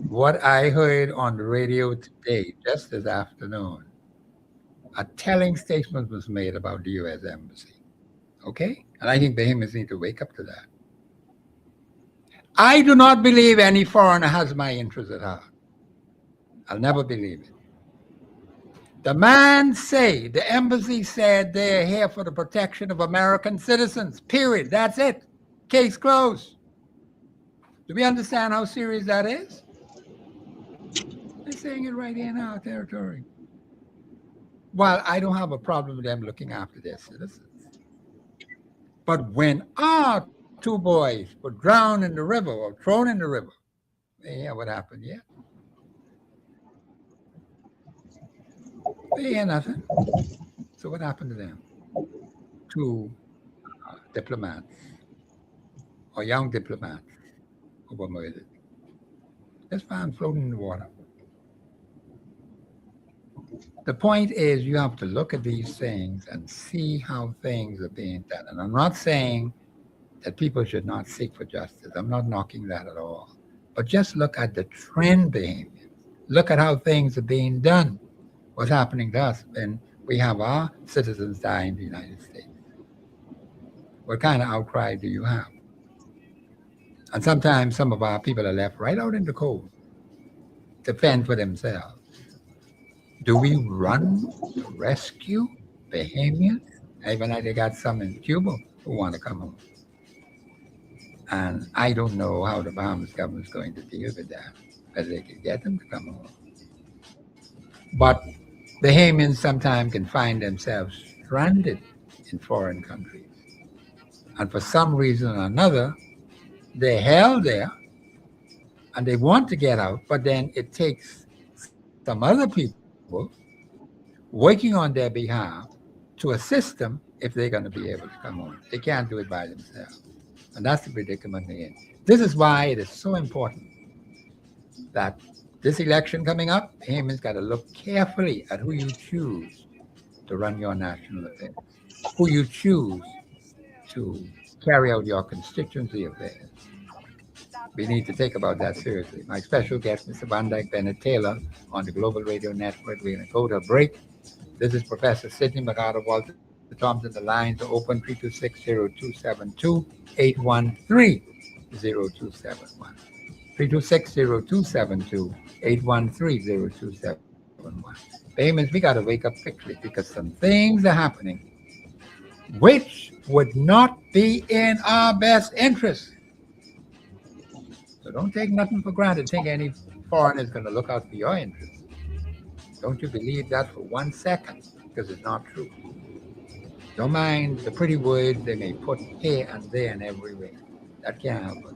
What I heard on the radio today, just this afternoon, a telling statement was made about the U.S. Embassy. Okay? And I think Bahamians need to wake up to that. I do not believe any foreigner has my interest at heart. I'll never believe it. The man say, the embassy said they're here for the protection of American citizens, period. That's it. Case closed. Do we understand how serious that is? They're saying it right here in our territory. While I don't have a problem with them looking after their citizens. But when our two boys were drowned in the river or thrown in the river, yeah, what happened? Yeah. They hear nothing. So what happened to them? Two diplomats or young diplomats who were murdered. Just found floating in the water. The point is you have to look at these things and see how things are being done. And I'm not saying that people should not seek for justice. I'm not knocking that at all. But just look at the trend behavior. Look at how things are being done. What's happening to us when we have our citizens die in the United States? What kind of outcry do you have? And sometimes some of our people are left right out in the cold to fend for themselves. Do we run to rescue Bahamians? Even like they got some in Cuba who want to come home. And I don't know how the Bahamas government is going to deal with that, whether they can get them to come home. But Bahamians sometimes can find themselves stranded in foreign countries. And for some reason or another, they're held there and they want to get out, but then it takes some other people working on their behalf to assist them if they're going to be able to come home. They can't do it by themselves. And that's the predicament they're in. This is why it is so important that this election coming up, Bahamians got to look carefully at who you choose to run your national affairs, who you choose to carry out your constituency affairs. We need to think about that seriously. My special guest, Mr. Van Dyke Bennett Taylor, on the Global Radio Network. We're going to go to a break. This is Professor Sidney MacArthur Walter Thompson. The lines are open 326-0272, 813-0271. 326-0272, 813-0271. Bahamians, we got to wake up quickly because some things are happening which would not be in our best interest. So don't take nothing for granted. Think any foreigner is going to look out for your interests. Don't you believe that for 1 second, because it's not true. Don't mind the pretty words they may put here and there and everywhere. That can't help us.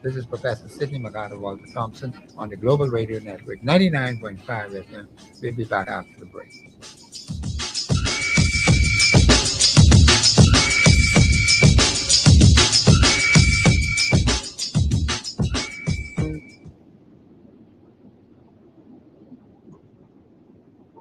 This is Professor Sidney MacArthur Walter Thompson on the Global Radio Network, 99.5 FM. We'll be back after the break.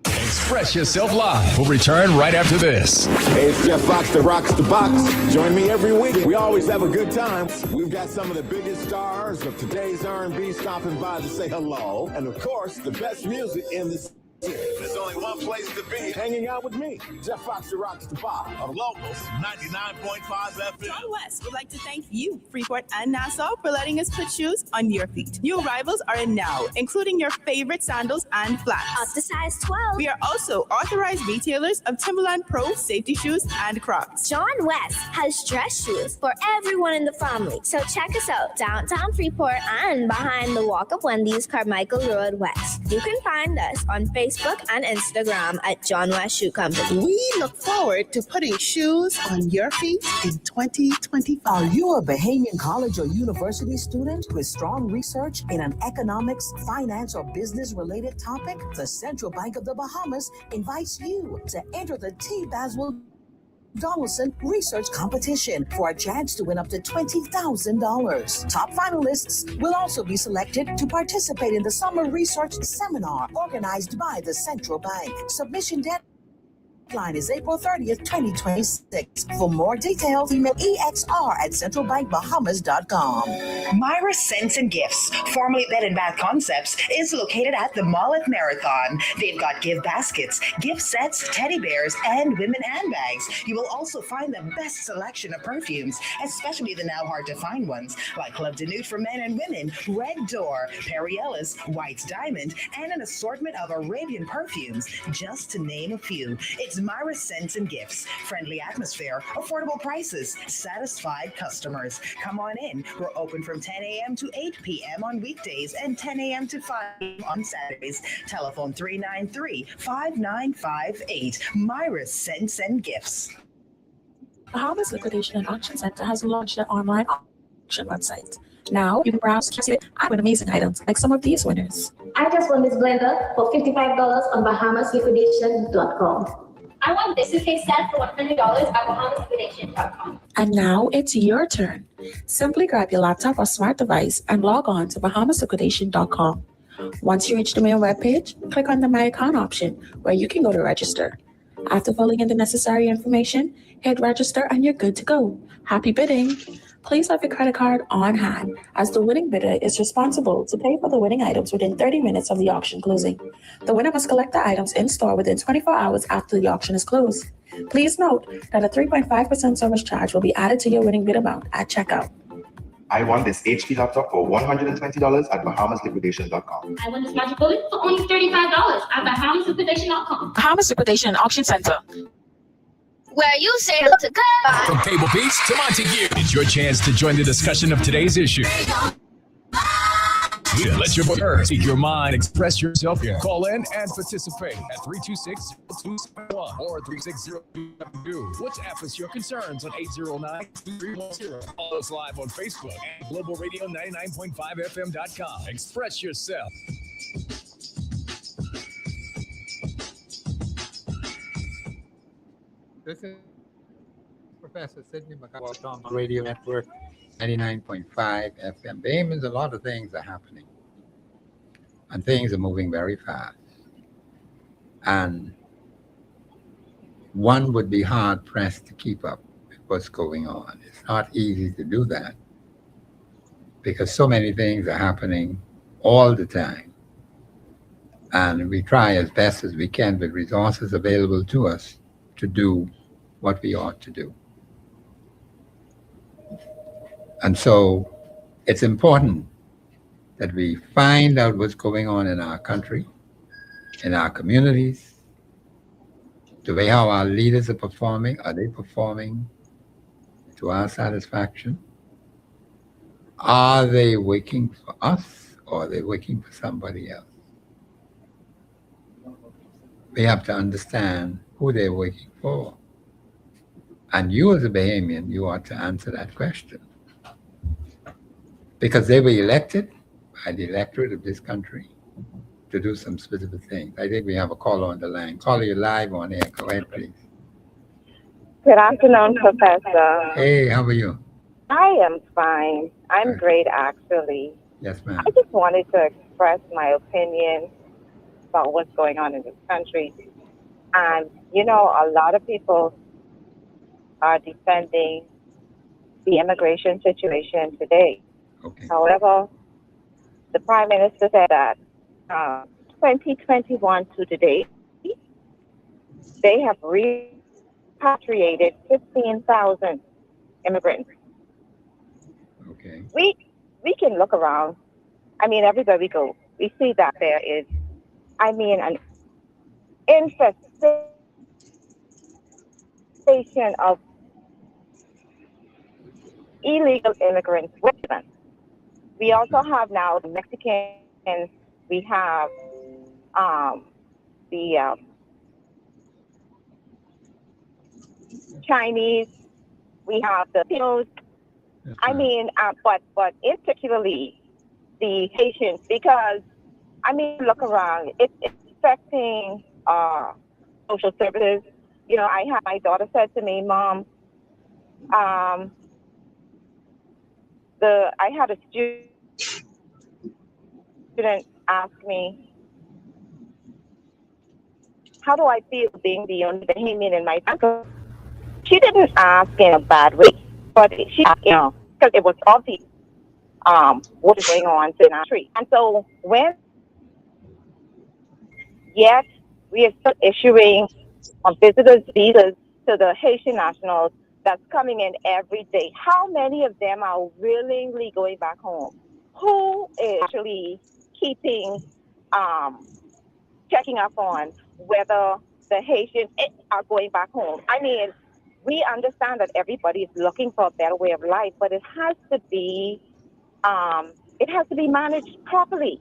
Express Yourself Live will return right after this. Hey, it's Jeff Fox that rocks the box. Join me every week. We always have a good time. We've got some of the biggest stars of today's R&B stopping by to say hello. And of course, the best music in the city. There's only one place to be. Hanging out with me, Jeff Fox that rocks the box. On Locals 99.5 FM. John West would like to thank you, Freeport and Nassau, for letting us put shoes on your feet. New arrivals are in now, including your favorite sandals and flats. Up to size 12. We are also authorized retailers of Timberland Pro safety shoes and Crocs. John West has dress shoes for everyone in the family. So check us out downtown Freeport and behind the Walk of Wendy's Carmichael Road West. You can find us on Facebook and Instagram at John West Shoe Company. We look forward to putting shoes on your feet in 2025. Are you a Bahamian college or university student with strong research in an economics, finance, or business-related topic? The Central Bank of the Bahamas invites you to enter the T. Baswell Donaldson Research Competition for a chance to win up to $20,000. Top finalists will also be selected to participate in the Summer Research Seminar organized by the Central Bank. Submission deadline is April 30th, 2026. For more details, email exr@centralbankbahamas.com. Myra Scents and Gifts, formerly Bed & Bath Concepts, is located at the Mall at Marathon. They've got gift baskets, gift sets, teddy bears, and women handbags. You will also find the best selection of perfumes, especially the now hard-to-find ones, like Club de Nude for men and women, Red Door, Perry Ellis, White Diamond, and an assortment of Arabian perfumes, just to name a few. It's Myra Scents and Gifts. Friendly atmosphere, affordable prices, satisfied customers. Come on in. We're open from 10 a.m. to 8 p.m. on weekdays and 10 a.m. to 5 on Saturdays. Telephone 393-5958. Myra Scents and Gifts. Bahamas Liquidation and Auction Center has launched an online auction website. Now you can browse, and win amazing items like some of these winners. I just won this blender for $55 on BahamasLiquidation.com. I won this suitcase set for $100 at BahamasLiquidation.com. And now it's your turn. Simply grab your laptop or smart device and log on to BahamasLiquidation.com. Once you reach the main webpage, click on the My Account option where you can go to register. After filling in the necessary information, hit register and you're good to go. Happy bidding! Please have your credit card on hand, as the winning bidder is responsible to pay for the winning items within 30 minutes of the auction closing. The winner must collect the items in store within 24 hours after the auction is closed. Please note that a 3.5% service charge will be added to your winning bid amount at checkout. I want this HP laptop for $120 at BahamasLiquidation.com. I want this magic bullet for only $35 at BahamasLiquidation.com. Bahamas Liquidation Auction Center. Where you sail to go. From cable beats to Montague, it's your chance to join the discussion of today's issue. Yeah, let your voice be heard. Speak your mind, express yourself. Yeah. Call in and participate at 326-0271 or 360-272. WhatsApp us your concerns on 809-2310. Follow us live on Facebook and Global Radio 99.5FM.com. Express yourself. This is Professor Sidney Thompson on Radio Network 99.5 FM. Bahamians, a lot of things are happening. And things are moving very fast. And one would be hard pressed to keep up with what's going on. It's not easy to do that because so many things are happening all the time. And we try as best as we can with resources available to us to do what we ought to do. And so it's important that we find out what's going on in our country, in our communities, the way how our leaders are performing. Are they performing to our satisfaction? Are they working for us or are they working for somebody else? We have to understand who they're working for. And you as a Bahamian, you ought to answer that question. Because they were elected by the electorate of this country to do some specific things. I think we have a caller on the line. Caller, you live on air. Go ahead, please. Good afternoon, Professor. Hey, how are you? I am fine. I'm great, actually. Yes, ma'am. I just wanted to express my opinion about what's going on in this country. And, you know, a lot of people are defending the immigration situation today. Okay. However, the Prime Minister said that 2021 to today, they have repatriated 15,000 immigrants. Okay. We can look around. I mean, everywhere we go, we see that there is, I mean, an infestation of illegal immigrants with them. We also have now the Mexicans, we have the Chinese, we have the Filipinos. I mean, but particularly the Haitians, because I mean, look around. It's affecting social services. You know, I had my daughter said to me, "Mom, I had a student ask me, how do I feel being the only Bahamian in my family?" She didn't ask in a bad way, but she asked, you know, because it was obvious what is going on in our country. And so when, yes, we are still issuing visitors visas to the Haitian nationals that's coming in every day. How many of them are willingly going back home? Who is actually keeping, checking up on whether the Haitians are going back home? I mean, we understand that everybody is looking for a better way of life, but it has to be managed properly.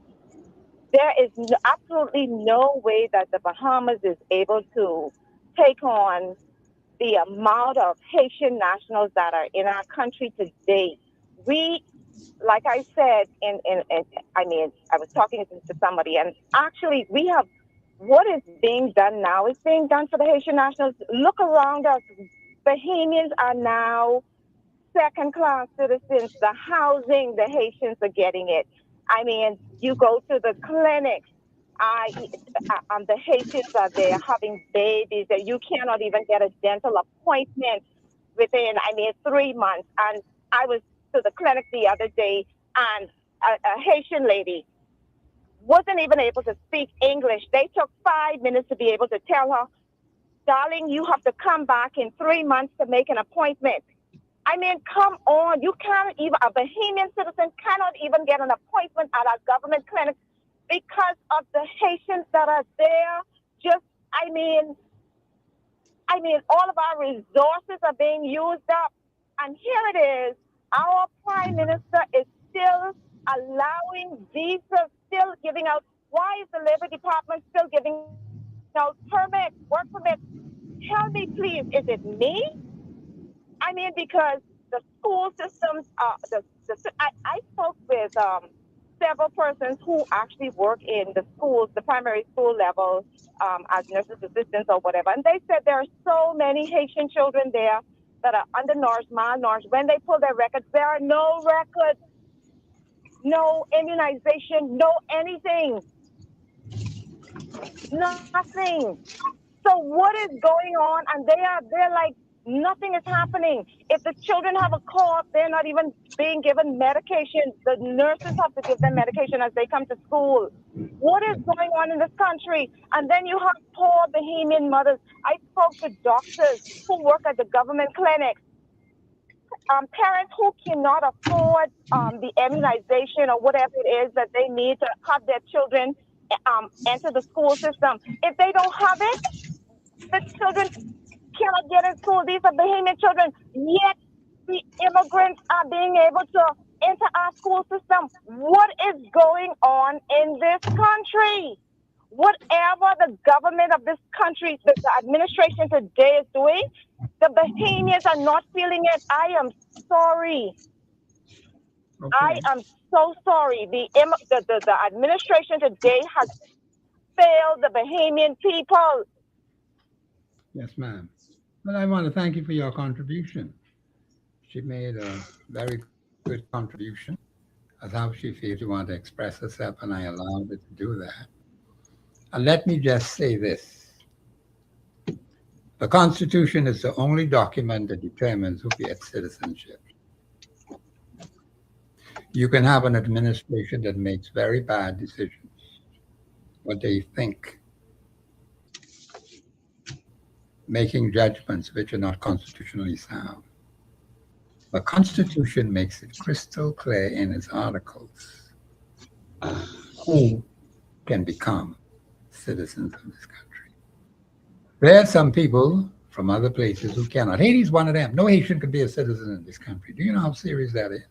There is absolutely no way that the Bahamas is able to take on the amount of Haitian nationals that are in our country today. We, like I said, I was talking to somebody, and actually we have, what is being done now is being done for the Haitian nationals. Look around us. Bahamians are now second-class citizens. The housing, the Haitians are getting it. I mean, you go to the clinics, the Haitians are there having babies, and you cannot even get a dental appointment within, 3 months. And I was to the clinic the other day, and a Haitian lady wasn't even able to speak English. They took 5 minutes to be able to tell her, darling, you have to come back in 3 months to make an appointment. I mean, come on. You can't even, a Bahamian citizen cannot even get an appointment at a government clinic because of the Haitians that are there. Just, I mean, all of our resources are being used up. And here it is. Our prime minister is still allowing visas, still giving out. Why is the Labor Department still giving out permits, work permits? Tell me, please, is it me? I mean, because the school systems, I spoke with several persons who actually work in the schools, the primary school level, as nurses assistants or whatever, and they said there are so many Haitian children there that are undernourished, malnourished. When they pull their records, there are no records, no immunization, no anything, nothing. So what is going on? And they're like, nothing is happening. If the children have a cough, they're not even being given medication. The nurses have to give them medication as they come to school. What is going on in this country? And then you have poor Bahamian mothers. I spoke to doctors who work at the government clinics, parents who cannot afford the immunization or whatever it is that they need to have their children enter the school system. If they don't have it, the children cannot get in school. These are Bahamian children, yet the immigrants are being able to enter our school system. What is going on in this country? Whatever the government of this country, the administration today is doing, the Bahamians are not feeling it. I am sorry. Okay. I am so sorry. The administration today has failed the Bahamian people. Yes, ma'am. But I want to thank you for your contribution. She made a very good contribution as how she feels she wants to express herself, and I allowed her to do that. And let me just say this. The Constitution is the only document that determines who gets citizenship. You can have an administration that makes very bad decisions, what they think, making judgments which are not constitutionally sound. The Constitution makes it crystal clear in its articles who can become citizens of this country. There are some people from other places who cannot. Haiti is one of them. No Haitian could be a citizen in this country. Do you know how serious that is?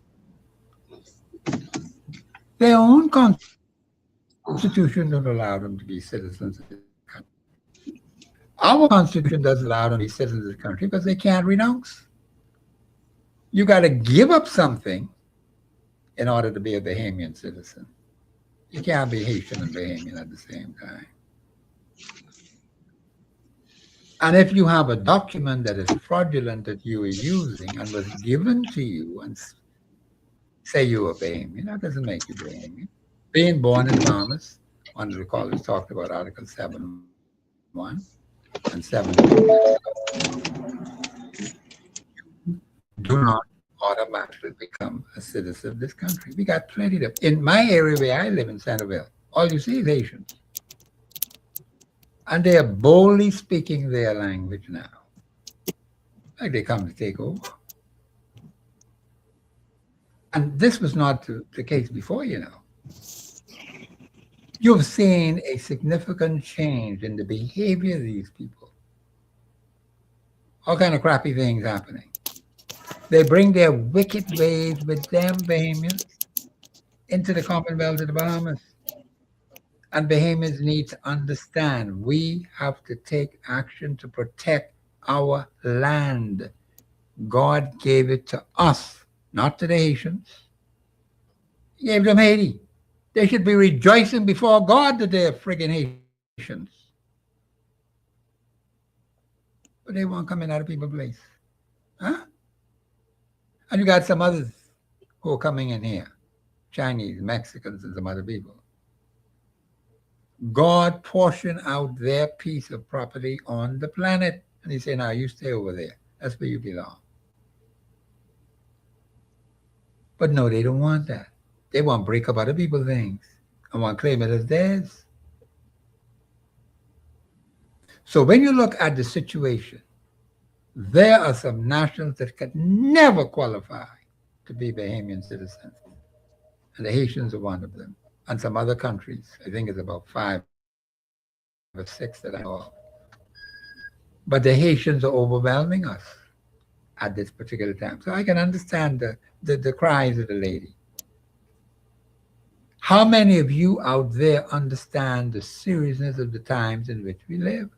Their own constitution don't allow them to be citizens of this country. Our constitution doesn't allow them to be citizens of the country because they can't renounce. You got to give up something in order to be a Bahamian citizen. You can't be Haitian and Bahamian at the same time. And if you have a document that is fraudulent that you are using and was given to you and say you are Bahamian, that doesn't make you Bahamian. Being born in Bahamas, one of the callers talked about Article 7.1 and 7.2. Do not automatically become a citizen of this country. We got plenty of, in my area where I live in Centerville, all you see is Haitians. And they are boldly speaking their language now. Like they come to take over. And this was not the case before, you know. You've seen a significant change in the behavior of these people. All kind of crappy things happening. They bring their wicked ways with them, Bahamians, into the Commonwealth of the Bahamas. And Bahamians need to understand we have to take action to protect our land. God gave it to us, not to the Haitians. He gave them Haiti. They should be rejoicing before God that they're friggin' Haitians. But they won't come in out of people's place. Huh? And you got some others who are coming in here. Chinese, Mexicans, and some other people. God portioned out their piece of property on the planet. And he said, now you stay over there. That's where you belong. But no, they don't want that. They want to break up other people's things and want to claim it as theirs. So when you look at the situation, there are some nationals that could never qualify to be Bahamian citizens. And the Haitians are one of them. And some other countries, I think it's about 5 or 6 that I know of. But the Haitians are overwhelming us at this particular time. So I can understand the cries of the lady. How many of you out there understand the seriousness of the times in which we live?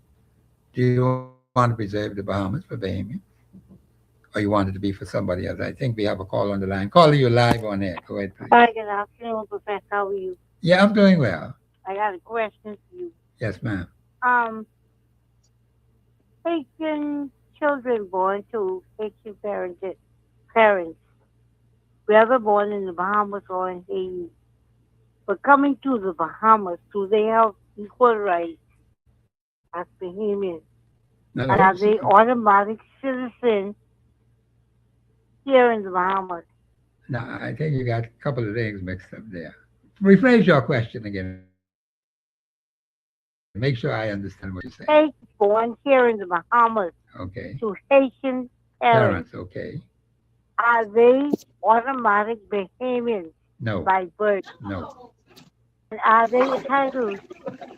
Do you want to preserve the Bahamas for Bahamians? Or you want it to be for somebody else? I think we have a call on the line. Caller, you live on air. Go ahead, please. Hi, good afternoon, Professor. How are you? Yeah, I'm doing well. I got a question for you. Yes, ma'am. Haitian children born to Haitian parents, whether born in the Bahamas or in Haiti, but coming to the Bahamas, do they have equal rights as Bahamians? No, And are they automatic citizens here in the Bahamas? No, I think you got a couple of things mixed up there. Rephrase your question again. Make sure I understand what you're saying. Haitians born here in the Bahamas Okay. to Haitian parents, Okay. are they automatic Bahamians No. by birth? No. And are they entitled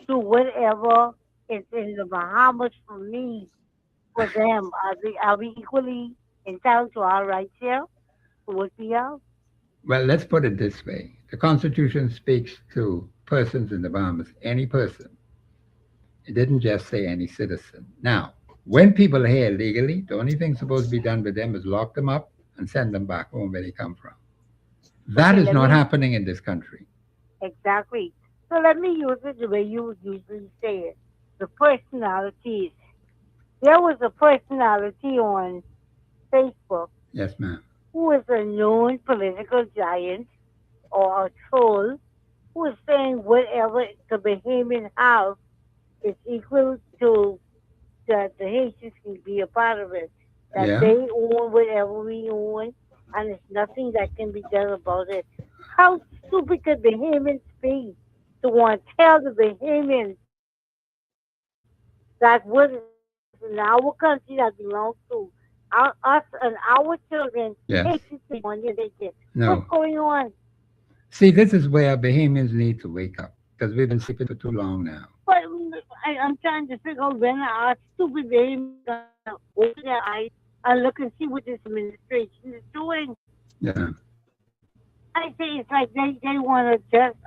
to whatever is in the Bahamas for me, for them? Are we equally entitled to our rights here? For what we have? Well, let's put it this way. The Constitution speaks to persons in the Bahamas, any person. It didn't just say any citizen. Now, when people are here legally, the only thing supposed to be done with them is lock them up and send them back home where they come from. That is not happening in this country. Exactly. So let me use it the way you would usually say it. The personalities. There was a personality on Facebook. Yes, ma'am. Who is a known political giant or a troll who is saying whatever the Bahamian have is equal to that the Haitians can be a part of it. That they own whatever we own and there's nothing that can be done about it. How stupid could Bahamians be to want to tell the Bahamians that what is in our country that belongs to us and our children, Haitians want to take it. No. What's going on? See, this is where Bahamians need to wake up because we've been sleeping for too long now. But I'm trying to figure out when our stupid Bahamians open their eyes and look and see what this administration is doing. Yeah. I think it's like they want to just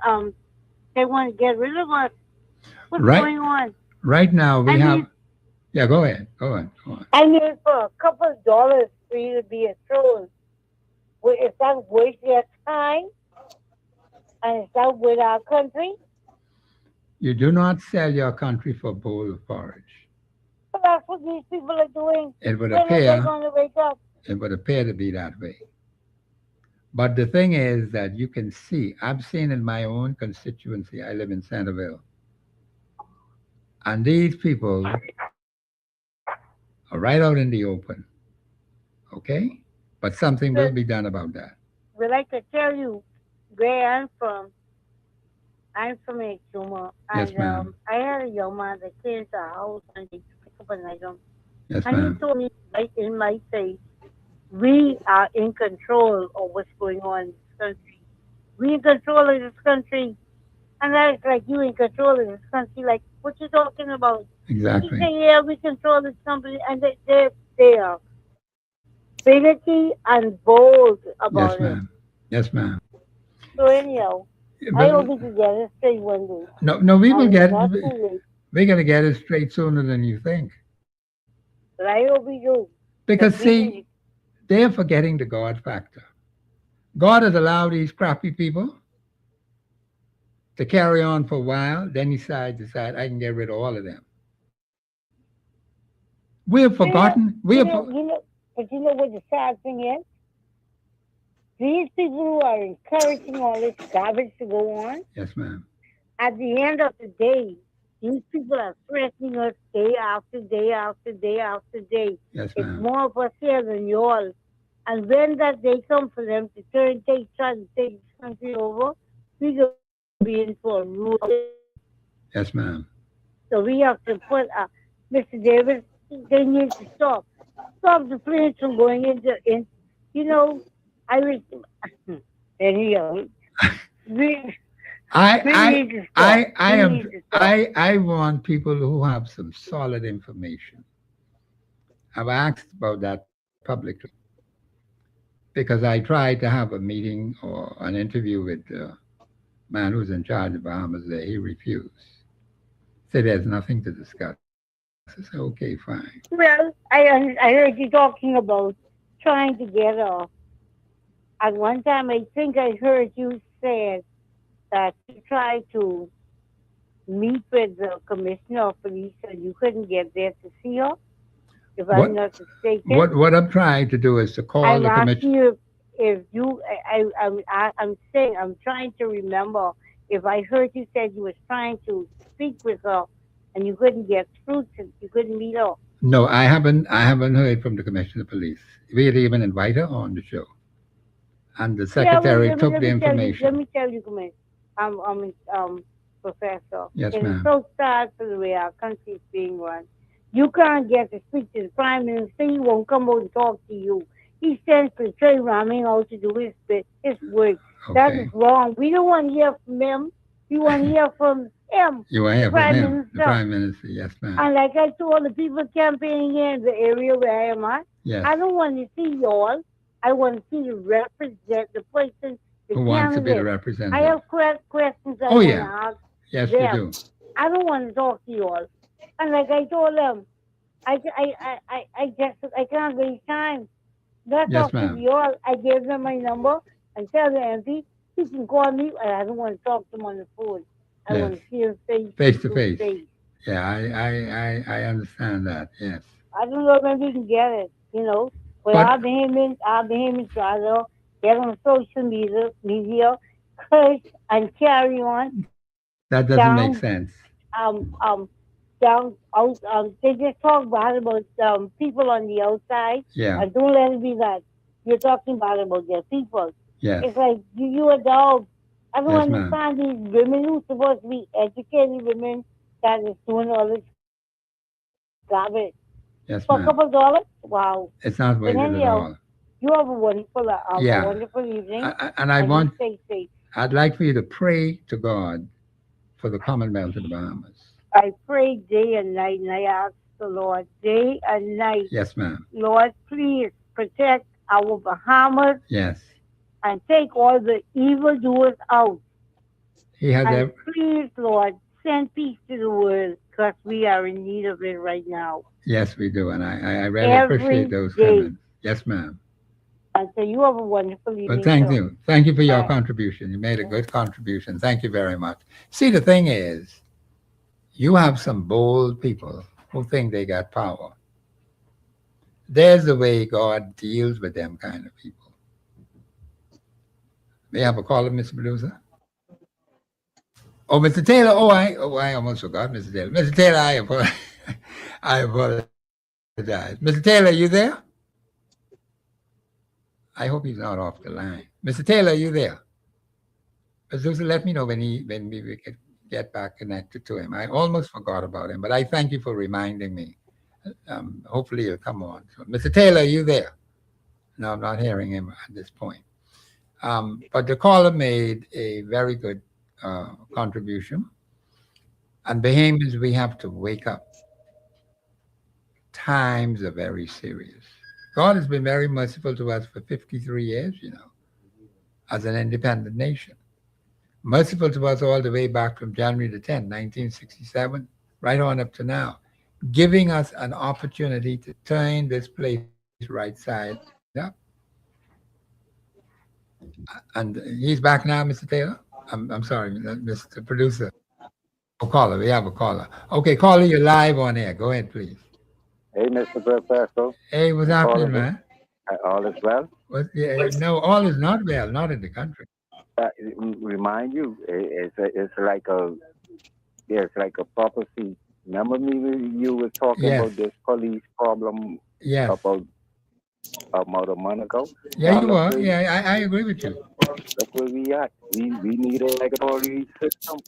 they want to get rid of us. What's going on? Right now we have. Yeah, go ahead. Go on. I mean, for a couple of dollars for you to be a troll, is that worth their time? And is that with our country? You do not sell your country for a bowl of porridge. But that's what these people are doing. It would When appear. are they going to wake up? It would appear to be that way. But the thing is that you can see, I've seen in my own constituency, I live in Centerville, and these people are right out in the open. Okay? But something will be done about that. Well, I could tell you where I'm from. I'm from Exuma. Yes, And ma'am. I had a young man that came to our house and they pick up an item. Yes, And ma'am. he told me right in my face, we are in control of what's going on in this country. We in control of this country. And that's like you in control of this country. Like, what you talking about? Exactly. You say, yeah, we control this company. And they are bigotry and bold about Yes, it. ma'am. Yes, ma'am. So anyhow, I hope we can get it straight one day. No, we will And get not too late, we're going to get it straight sooner than you think. but I hope we do. Because, But we see, they're forgetting the God factor. God has allowed these crappy people to carry on for a while, then decide I can get rid of all of them. We have forgotten. But you know what the sad thing is? These people who are encouraging all this garbage to go on, Yes, ma'am. at the end of the day, these people are threatening us day after day after day after day. Yes, It's ma'am. more of us here than y'all. And when that day comes for them to take this country over, we could be in for a rule. Yes, ma'am. So we have to put, Mr. Davis, they need to stop the planes from going in. You know, I was, anyway, we need to stop. I want people who have some solid information. I've asked about that publicly because I tried to have a meeting or an interview with the man who's in charge of Bahamas there. He refused. Said there's nothing to discuss. I said, okay, fine. Well, I heard you talking about trying to get at one time, I think I heard you say that you tried to meet with the commissioner of police and you couldn't get there to see her, if I'm not mistaken. What I'm trying to do is to call I'm the commissioner. asking you if you, I'm saying, I'm trying to remember if I heard you said you was trying to speak with her and you couldn't get through, you couldn't meet her. No, I haven't heard from the commissioner of police. We had even invited her on the show. And the secretary took the information. Let me tell you, I'm Professor. Yes, it ma'am. is so sad for the way our country is being run. You can't get to speak to the Prime Minister. He won't come out and talk to you. He sends the train ramming out to do his work. Okay. That is wrong. We don't want to hear from him. We want to hear from him. You want to hear from him, the Prime Minister. Yes, ma'am. And like I told the people campaigning here in the area where I am at, yes. I don't want to see y'all. I want to see you represent the person. Who wants to be the representative? I have questions I want to ask. Yes, you do. I don't want to talk to you all. And like I told them, I can't waste time. Not yes, talking to you all. I gave them my number and tell the MP he can call me. And I don't want to talk to him on the phone. I want to see him face to face. Yeah, I understand that. Yes. I don't know if we can get it. You know. But our Bahamians try to get on social media, curse and carry on. That doesn't make sense. They just talk bad about people on the outside. Yeah. And don't let it be that you're talking bad about their people. Yes. It's like you a dog. I don't understand these women who's supposed to be educated women that is doing all this garbage. Yes, for a couple of dollars? Wow. It's not worth it at all. You have a wonderful, wonderful evening. I'd like for you to pray to God for the Commonwealth of the Bahamas. I pray day and night, and I ask the Lord day and night. Yes, ma'am. Lord, please protect our Bahamas. Yes. And take all the evildoers out. Please, Lord, send peace to the world because we are in need of it right now. Yes, we do, and I really appreciate those comments. Yes, ma'am. And so you have a wonderful evening. But thank you. Thank you for your contribution. You made a good contribution. Thank you very much. See, the thing is, you have some bold people who think they got power. There's the way God deals with them kind of people. May I have a caller, Mr. Producer? Oh, Mr. Taylor. I almost forgot, Mr. Taylor. Mr. Taylor, I apologize. Mr. Tayllor, are you there? I hope he's not off the line. Mr. Taylor, are you there? Producer, let me know when we can get back connected to him. I almost forgot about him, but I thank you for reminding me. Hopefully he'll come on. So, Mr. Taylor, are you there? No, I'm not hearing him at this point. But the caller made a very good contribution. And Bahamians, we have to wake up. Times are very serious. God has been very merciful to us for 53 years, as an independent nation. Merciful to us all the way back from January the 10th, 1967, right on up to now, giving us an opportunity to turn this place right side up. And he's back now, Mr. Taylor? I'm sorry, Mr. Producer. Caller, we have a caller. Okay, caller, you're live on air. Go ahead, please. Hey, Mr. Professor. Hey, what's happening, man? All is well? No, all is not well, not in the country. Remind you, it's like a prophecy. Remember me when you were talking about this police problem? Yes. About amount of months ago. Yeah, Now you look are. where, Yeah, I agree with you. look where we at. We need a regulatory system.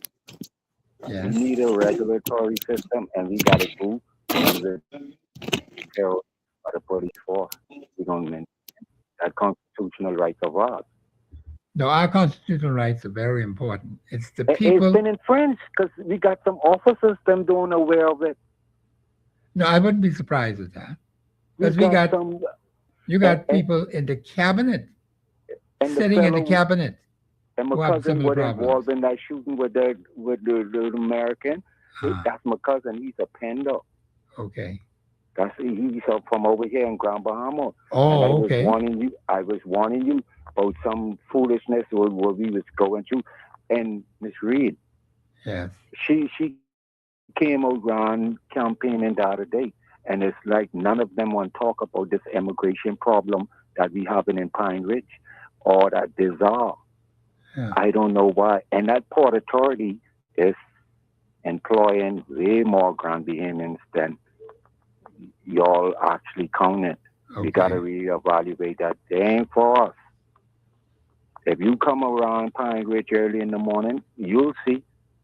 We Yes. need a regulatory system, and we got to do and repair the police force. We don't maintain that constitutional right of ours. No, our constitutional rights are very important. It's the It's people. been infringed because we got some officers them doing aware of it. No, I wouldn't be surprised at that. We Because got some, you got people in the cabinet, and the sitting in the fellow cabinet, and my who have cousin similar was problems. involved in that shooting with the American. That's my cousin. He's a pender. Okay. He's from over here in Grand Bahama. Oh, and okay. I was warning you about some foolishness what we was going through. And Miss Reed, Yes. she came around campaigning the other day, and it's like none of them want to talk about this immigration problem that we having in Pine Ridge or that disaster. Yeah. I don't know why. And that Port Authority is employing way more Grand Bahamians than y'all actually counted. Okay. We got to reevaluate that. They ain't for us. If you come around Pine Ridge early in the morning, you'll see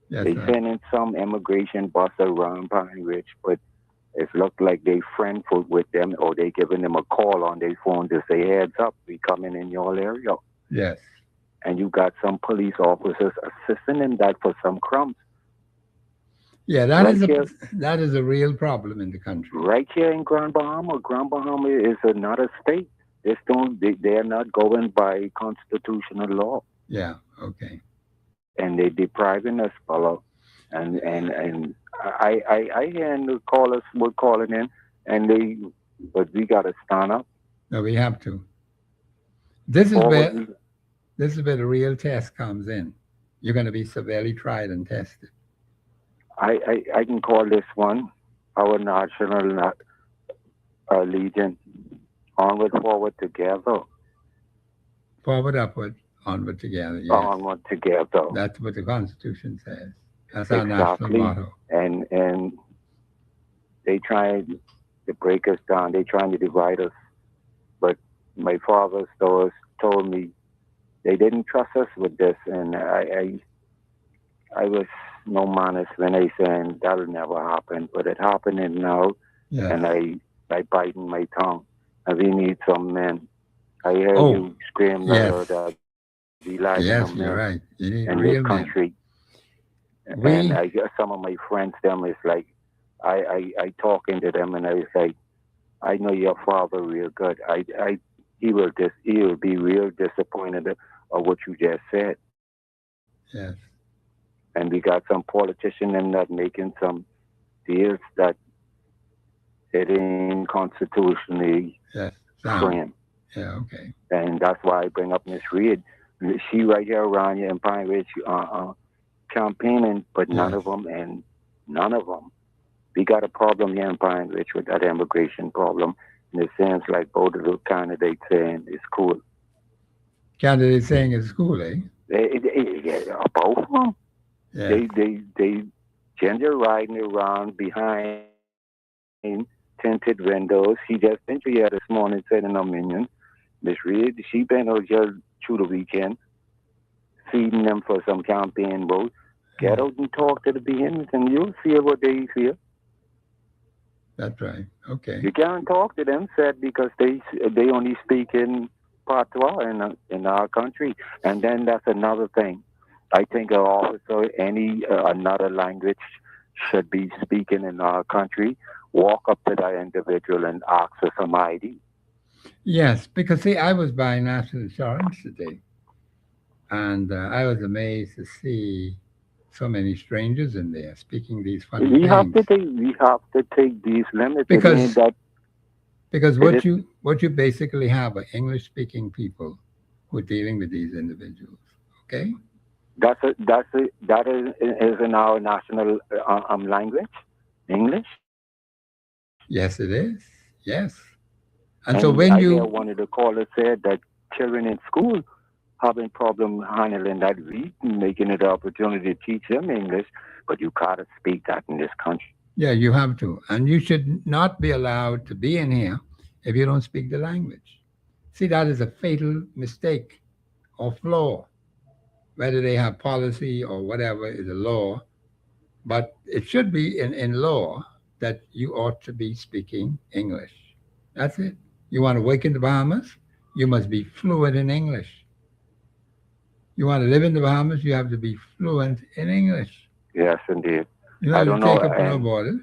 they sending some immigration bus around Pine Ridge, but it looked like they friendful with them or they giving them a call on their phone to say, heads up, we coming in your area. Yes. And you got some police officers assisting in that for some crumbs. Yeah, that is a real problem in the country. Right here in Grand Bahama. Grand Bahama is another state. They are not governed by constitutional law. Yeah, okay. And they depriving us, fellow. And I hear the callers were calling in, but we got to stand up. No, we have to. This is where the real test comes in. You're going to be severely tried and tested. I can call this one our national legion. Onward, forward, together. Forward, upward, onward, together. Yes. Onward, together. That's what the Constitution says. That's exactly. our national motto. And they trying to break us down. They trying to divide us. But my father told me they didn't trust us with this, and I was no honest when they saying that'll never happen. But it happening now, yes. And I biting my tongue. And we need some men. I hear you scream that we like yes, you're right. You need in real this country. Men. And I guess some of my friends, them is like, I talking to them and I was like, I know your father real good. He will be real disappointed of what you just said. Yes. And we got some politicians in that making some deals that it ain't constitutionally framed. Yeah, okay. And that's why I bring up Miss Reed. She right here around here in Pine Ridge campaigning, but none of them. We got a problem here in Pine Ridge with that immigration problem. And it seems like both of the candidates saying it's cool. Candidates saying it's cool, eh? Both of them. Yeah. They ginger riding around behind tinted windows. She just been here this morning sitting on Minion. Miss Reed, she been out here through the weekend, feeding them for some campaign votes. Get out and talk to the Bahamians and you'll feel what they feel. That's right. Okay. You can't talk to them, said, because they only speak in patois in our country. And then that's another thing. I think an officer, another language should be speaking in our country. Walk up to that individual and ask for some ID. Yes, because see, I was buying national insurance today, and I was amazed to see so many strangers in there speaking these funny things. We have to take these limits because what you basically have are English-speaking people who are dealing with these individuals. Okay. That is in our national language, English. Yes, it is. Yes. And so when you... one of the callers said that children in school having problem handling that, we making it an opportunity to teach them English, but you gotta speak that in this country. Yeah, you have to. And you should not be allowed to be in here if you don't speak the language. See, that is a fatal mistake or flaw. Whether they have policy or whatever is a law, but it should be in law that you ought to be speaking English. That's it. You want to work in the Bahamas, you must be fluent in English. You want to live in the Bahamas, you have to be fluent in English. Yes, indeed. You know, I don't you know. take up no borders.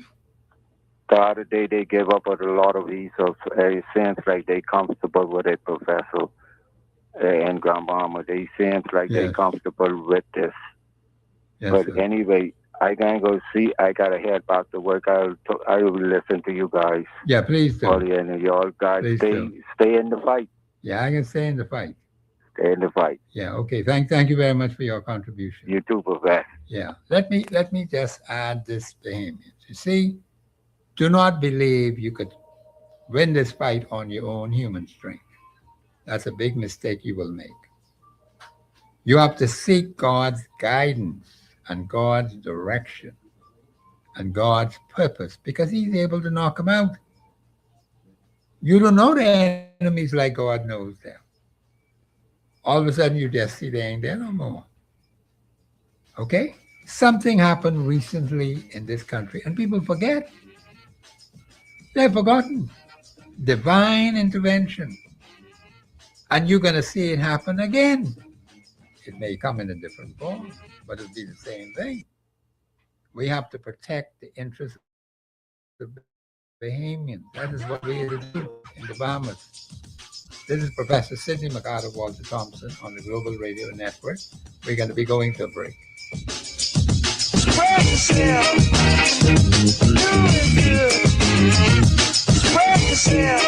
The other day they gave up on a lot of visas. It seems like they comfortable with it, Professor. In Grand Bahama, they seems like they comfortable with this. Yes, but sir. anyway, I gotta go see. I gotta head back to work. I will listen to you guys. Yeah, please do. And y'all guys Please stay in the fight. Yeah, I can stay in the fight. Stay in the fight. Yeah, okay. Thank you very much for your contribution. You too, Professor. Yeah. Let me just add this, Bahamians. You see, do not believe you could win this fight on your own human strength. That's a big mistake you will make. You have to seek God's guidance and God's direction and God's purpose because he's able to knock them out. You don't know the enemies like God knows them. All of a sudden you just see they ain't there no more. Okay? Something happened recently in this country and people forget. They've forgotten. Divine intervention. And you're going to see it happen again. It may come in a different form, but it'll be the same thing. We have to protect the interests of the Bahamians. That is what we have to do in the Bahamas. This is Professor Sidney Walter Thompson on the Global Radio Network. We're going to be going to a break. Spread yourself. Do it good. Spread yourself.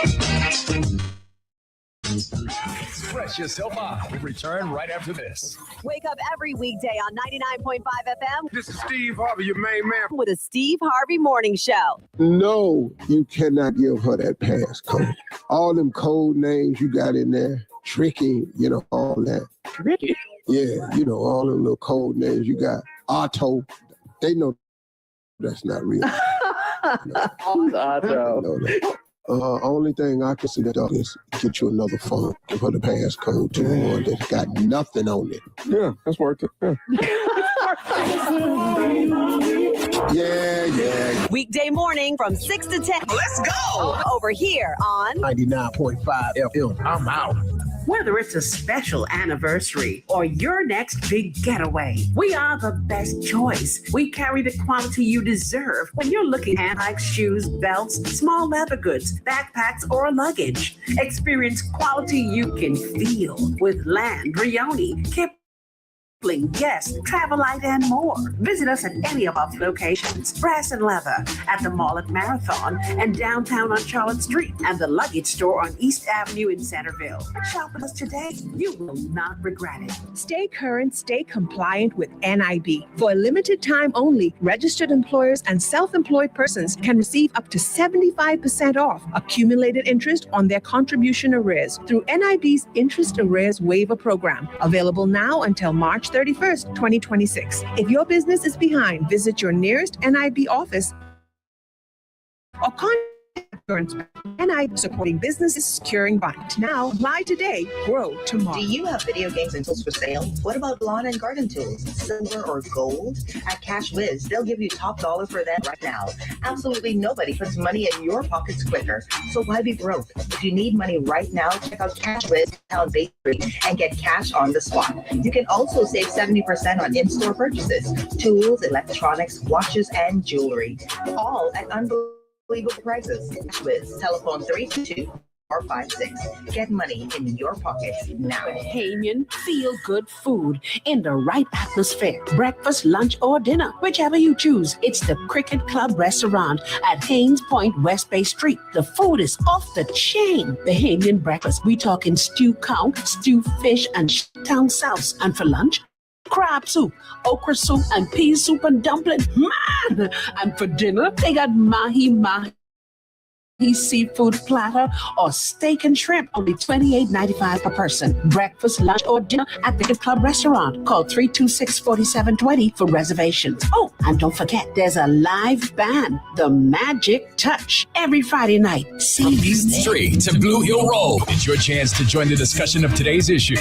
Express yourself on. We return right after this. Wake up every weekday on 99.5 FM. This is Steve Harvey, your main man. With a Steve Harvey Morning Show. No, you cannot give her that passcode. All them code names you got in there, tricky, all that. Tricky? Yeah, all them little code names you got. Otto, they know that's not real. Otto. Only thing I can see that is get you another phone, give her the passcode to the one that's got nothing on it. Yeah, that's worth it. Yeah. Weekday morning from 6 to 10. Let's go! Over here on 99.5 FM. I'm out. Whether it's a special anniversary or your next big getaway, we are the best choice. We carry the quality you deserve when you're looking at like shoes, belts, small leather goods, backpacks, or luggage. Experience quality you can feel with Land, Brioni, Kipling, Guest, Travelite, and more. Visit us at any of our locations. Brass and Leather at the Mall at Marathon and downtown on Charlotte Street and the Luggage Store on East Avenue in Centerville. Shop with us today. You will not regret it. Stay current, stay compliant with NIB. For a limited time only, registered employers and self-employed persons can receive up to 75% off accumulated interest on their contribution arrears through NIB's Interest Arrears Waiver Program, available now until March 31st, 2026. If your business is behind, visit your nearest NIB office or contact your inspector. NIB, supporting businesses securing bonds. Now, apply today, grow tomorrow. Do you have video games and tools for sale? What about lawn and garden tools, silver or gold? At Cash Whiz, they'll give you top dollar for them right now. Absolutely nobody puts money in your pockets quicker. So why be broke? If you need money right now, check out Cash Whiz Town Bakery and get cash on the spot. You can also save 70% on in-store purchases, tools, electronics, watches, and jewelry. All at unbelievable prices. Cash Whiz, telephone 322-456. Get money in your pocket now. Bahamian feel-good food in the right atmosphere. Breakfast, lunch, or dinner, whichever you choose. It's the Cricket Club Restaurant at Haynes Point, West Bay Street. The food is off the chain. Bahamian breakfast. We talking stew cow, stew fish, and town sauce. And for lunch, crab soup, okra soup, and pea soup and dumpling. Man! And for dinner, they got mahi seafood platter, or steak and shrimp, only $28.95 per person. Breakfast, lunch, or dinner at Wicked Club Restaurant. Call 326-4720 for reservations. Oh, and don't forget, there's a live band, The Magic Touch, every Friday night. From East Street to Blue Hill Road, it's your chance to join the discussion of today's issue.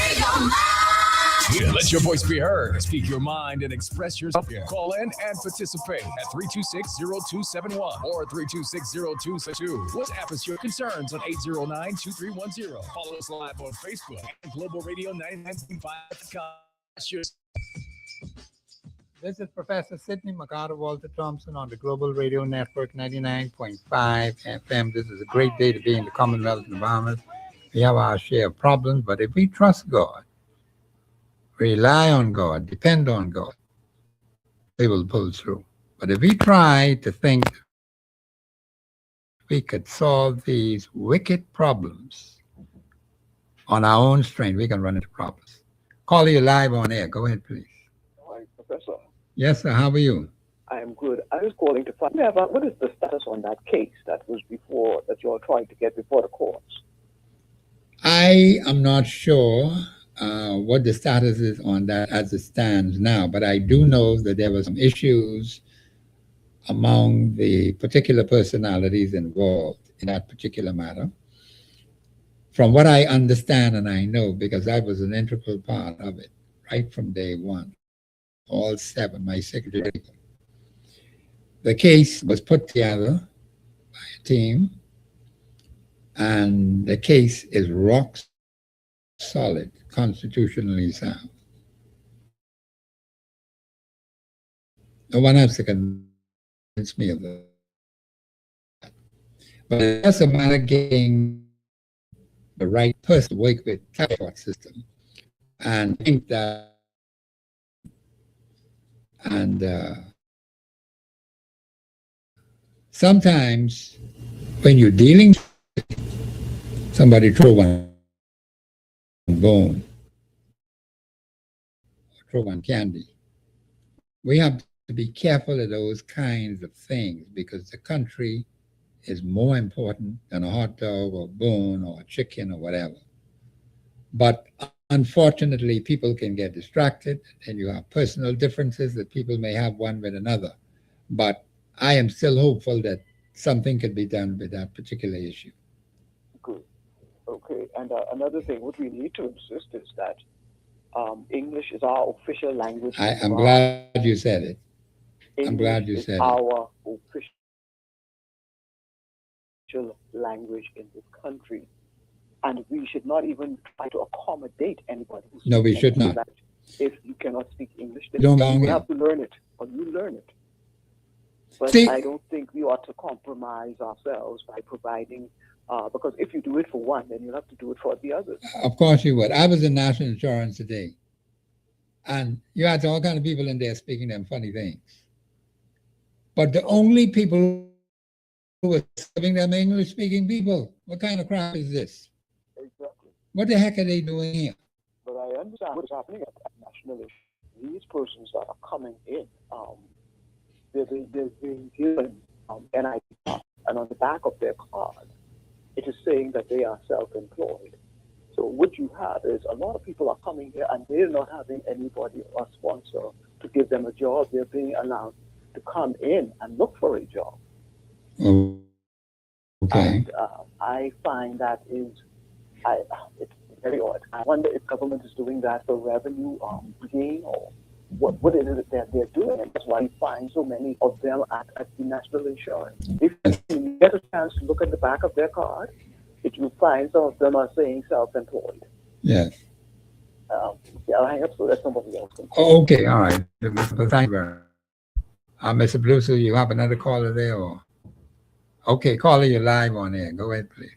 Yeah, let your voice be heard. Speak your mind and express yourself. Call in and participate at 326-0271 or 326-0262. WhatsApp us your concerns on 809-2310. Follow us live on Facebook and Global Radio 99.5. This is Professor Sidney Walter Thompson on the Global Radio Network 99.5 FM. This is a great day to be in the Commonwealth of the Bahamas. We have our share of problems, but if we trust God, rely on God, depend on God, they will pull through. But if we try to think we could solve these wicked problems on our own strength, we can run into problems. Call you live on air. Go ahead, please. Hi, Professor. Yes, sir. How are you? I am good. I was calling to find out what is the status on that case that was before, that you're trying to get before the courts? I am not sure what the status is on that as it stands now, but I do know that there were some issues among the particular personalities involved in that particular matter. From what I understand and I know, because I was an integral part of it right from day one, all seven, my secretary. The case was put together by a team, and the case is rock solid, constitutionally sound. No one has to convince me of that. But it's a matter of getting the right person to work with the court system and think that, and sometimes when you're dealing with somebody throw one bone, throw one candy, we have to be careful of those kinds of things because the country is more important than a hot dog or bone or chicken or whatever. But unfortunately, people can get distracted and you have personal differences that people may have one with another. But I am still hopeful that something could be done with that particular issue. Good. Okay. And another thing, what we need to insist is that English is our official language. I'm glad you said it. I'm glad you said it. Our official language in this country. And we should not even try to accommodate anybody. No, we should not. If you cannot speak English, then you have to learn it, or you learn it. But I don't think we ought to compromise ourselves by providing, because if you do it for one, then you'll have to do it for the others. Of course you would. I was in National Insurance today, and you had all kinds of people in there speaking them funny things. But the only people who were serving them English-speaking people, what kind of crap is this? Exactly. What the heck are they doing here? But I understand what is happening at national issue. These persons that are coming in, they're being given NID card, and on the back of their card, it is saying that they are self-employed. So what you have is a lot of people are coming here and they're not having anybody or sponsor to give them a job. They're being allowed to come in and look for a job. Oh, okay. And I find that it's very odd. I wonder if government is doing that for revenue gain or what is it that they're doing, and that's why you find so many of them at the National Insurance. If you get a chance to look at the back of their card, you find some of them are saying self-employed. Yes. Yeah, I'll hang up so that somebody else can. Oh, okay, all right. Thank you very much. Mr. Blue, so you have another caller there? Or? Okay, caller, you're live on air. Go ahead, please.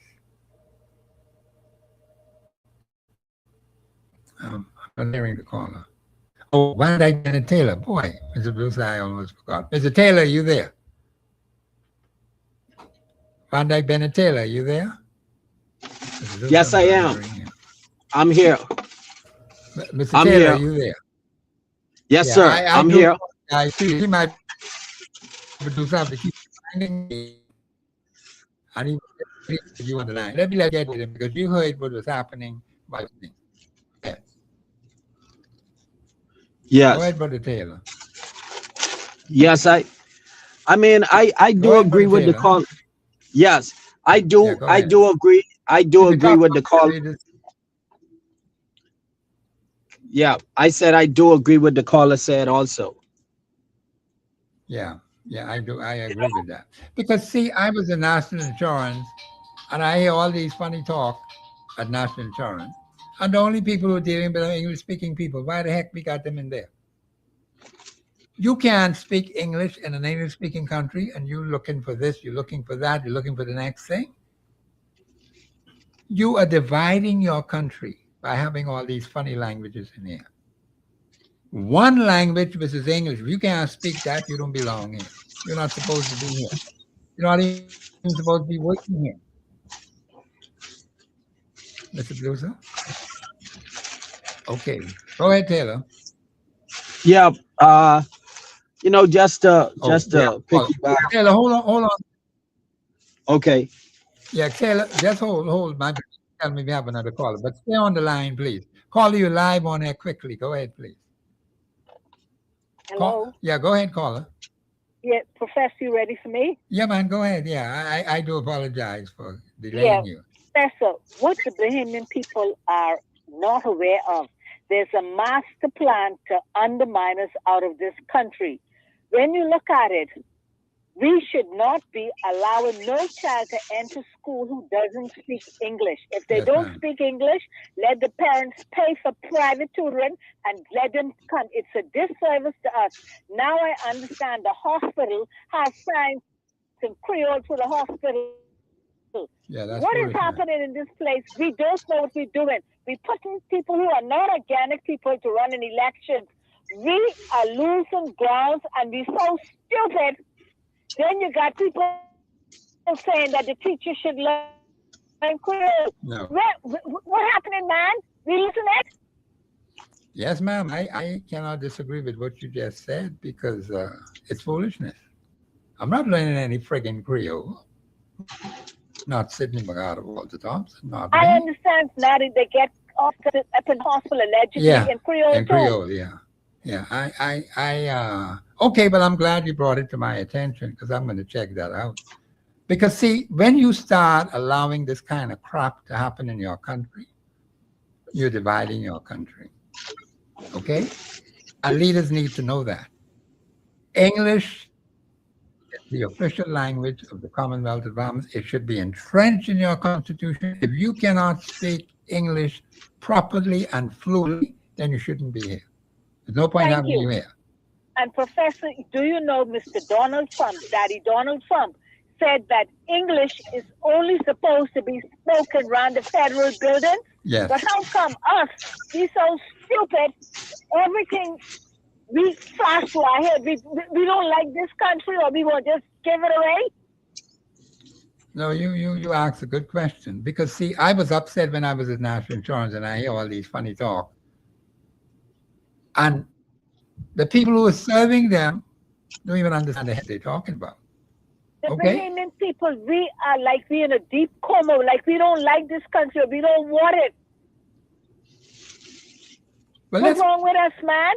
I'm not hearing the caller. Oh, Van Dyke Bennett Taylor. Boy, Mr. Bruce, I almost forgot. Mr. Taylor, you there? Van Dyke Bennett Taylor, you there? Yes, I am. I'm here. Mr. I'm Taylor, here. are you there? Yes, sir. I'm here. I see he might do something to keep finding me. And he was you on the line. Let me get with him because you heard what was happening by me. Yes. Yes. Go ahead, Brother Taylor. Yes, I mean, I do ahead, agree with the Taylor. call. Yes, I do. Yeah, I do agree. I do agree with the call. Yeah, I said I do agree with the caller said also. Yeah, I do. I agree with that. Because see, I was in National Insurance and I hear all these funny talk at National Insurance. And the only people who are dealing with English speaking people, why the heck we got them in there? You can't speak English in an English speaking country and you're looking for this, you're looking for that, you're looking for the next thing. You are dividing your country by having all these funny languages in here. One language, which is English. If you can't speak that, you don't belong here. You're not supposed to be here. You're not even supposed to be working here. Mr. Bluser? Okay. Go ahead, Taylor. Yeah, you know, just to piggyback. Taylor, hold on. Okay. Yeah, Taylor, just hold. My tell me we have another caller, but stay on the line, please. Call you live on air quickly. Go ahead, please. Hello. Go ahead, caller. Yeah, Professor, you ready for me? Yeah, man, go ahead. Yeah, I do apologize for delaying you. Professor, what the Bahamian people are not aware of, there's a master plan to undermine us out of this country. When you look at it, we should not be allowing no child to enter school who doesn't speak English. If they don't speak English, let the parents pay for private tutoring and let them come. It's a disservice to us. Now I understand the hospital has signs in Creole to the hospital. Yeah, that's what is happening in this place? We don't know what we're doing. We're putting people who are not organic people to run an election. We are losing grounds and we're so stupid. Then you got people saying that the teacher should learn Creole. No. What happening, man? We losing it? Yes, ma'am. I cannot disagree with what you just said because it's foolishness. I'm not learning any friggin' Creole. Not Sidney Walter Thompson. Not I me. understand now that they get off up in hospital allegedly in Creole. In Creole, yeah. Okay, but I'm glad you brought it to my attention because I'm going to check that out. Because see, when you start allowing this kind of crap to happen in your country, you're dividing your country. Okay? And leaders need to know that. English is the official language of the Commonwealth of Bahamas. It should be entrenched in your constitution. If you cannot speak English properly and fluently, then you shouldn't be here. There's no point having you here. And Professor, do you know Mr. Donald Trump, Daddy Donald Trump, said that English is only supposed to be spoken around the federal building? Yes. But how come us, we so stupid, everything we flash to our head, we don't like this country or we will just give it away? No, you asked a good question. Because see, I was upset when I was at National Insurance and I hear all these funny talk. And the people who are serving them don't even understand the heck they're talking about. The Bahamian people, we are like we in a deep coma, like we don't like this country, we don't want it. Well, what's wrong with us, man?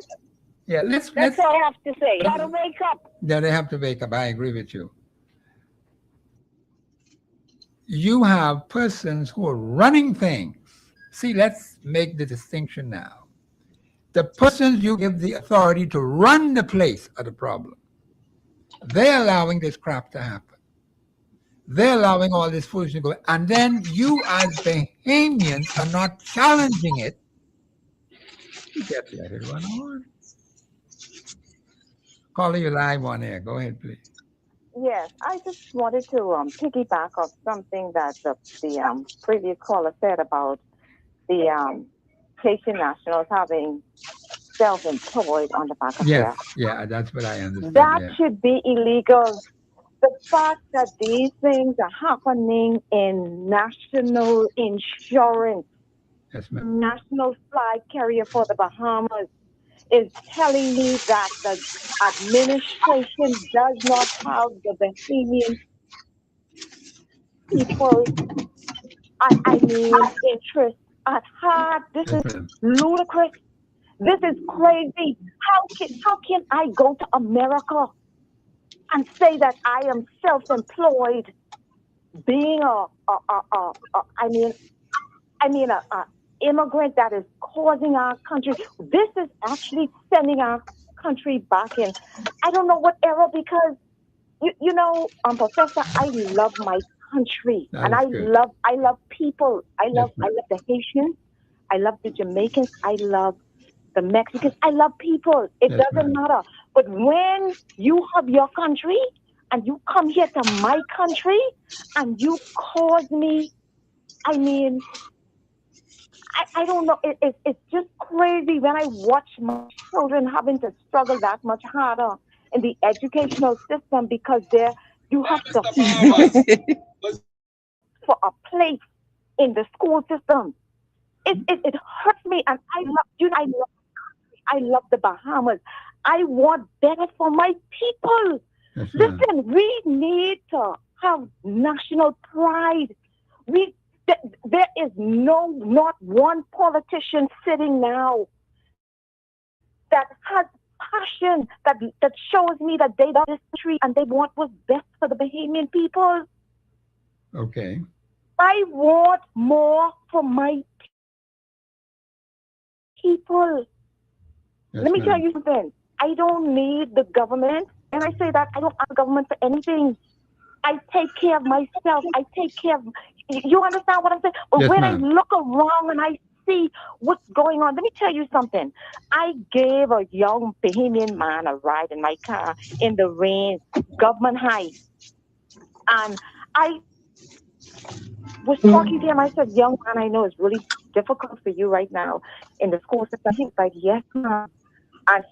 Yeah, That's all I have to say. You gotta wake up. Yeah, they have to wake up. I agree with you. You have persons who are running things. See, let's make the distinction now. The persons you give the authority to run the place are the problem. They're allowing this crap to happen. They're allowing all this foolishness to go. And then you as Bahamians are not challenging it. You just let it run on. Caller, you live on air. Go ahead, please. Yes, I just wanted to piggyback off something that the previous caller said about the Haitian nationals having self-employed on the back of their. Yeah, that's what I understand. That should be illegal. The fact that these things are happening in national insurance, national flag carrier for the Bahamas, is telling me that the administration does not have the Bahamian people, I mean, interest at heart. This is ludicrous. This is crazy. How can I go to America and say that I am self-employed, being a immigrant that is causing our country? This is actually sending our country back in, I don't know what era, because you know, Professor, I love my country, and I love people. I love the Haitians, I love the Jamaicans, I love the Mexicans, I love people. It doesn't matter. But when you have your country and you come here to my country and you cause me, I mean, I don't know. It's just crazy when I watch my children having to struggle that much harder in the educational system because you have to for a place in the school system. It hurts me, and I love the Bahamas. I want better for my people. Listen, we need to have national pride. There is not one politician sitting now that has passion, that shows me that they love this country and they want what's best for the Bahamian people. Okay. I want more for my people. Let me tell you something. I don't need the government. And I say that I don't ask the government for anything. I take care of myself. I take care of... You understand what I'm saying? But when I look around and I see what's going on, let me tell you something. I gave a young Bahamian man a ride in my car in the rain, Government High. And I was talking to him. I said, young man, I know it's really difficult for you right now in the school system. He was like, yes, ma'am. And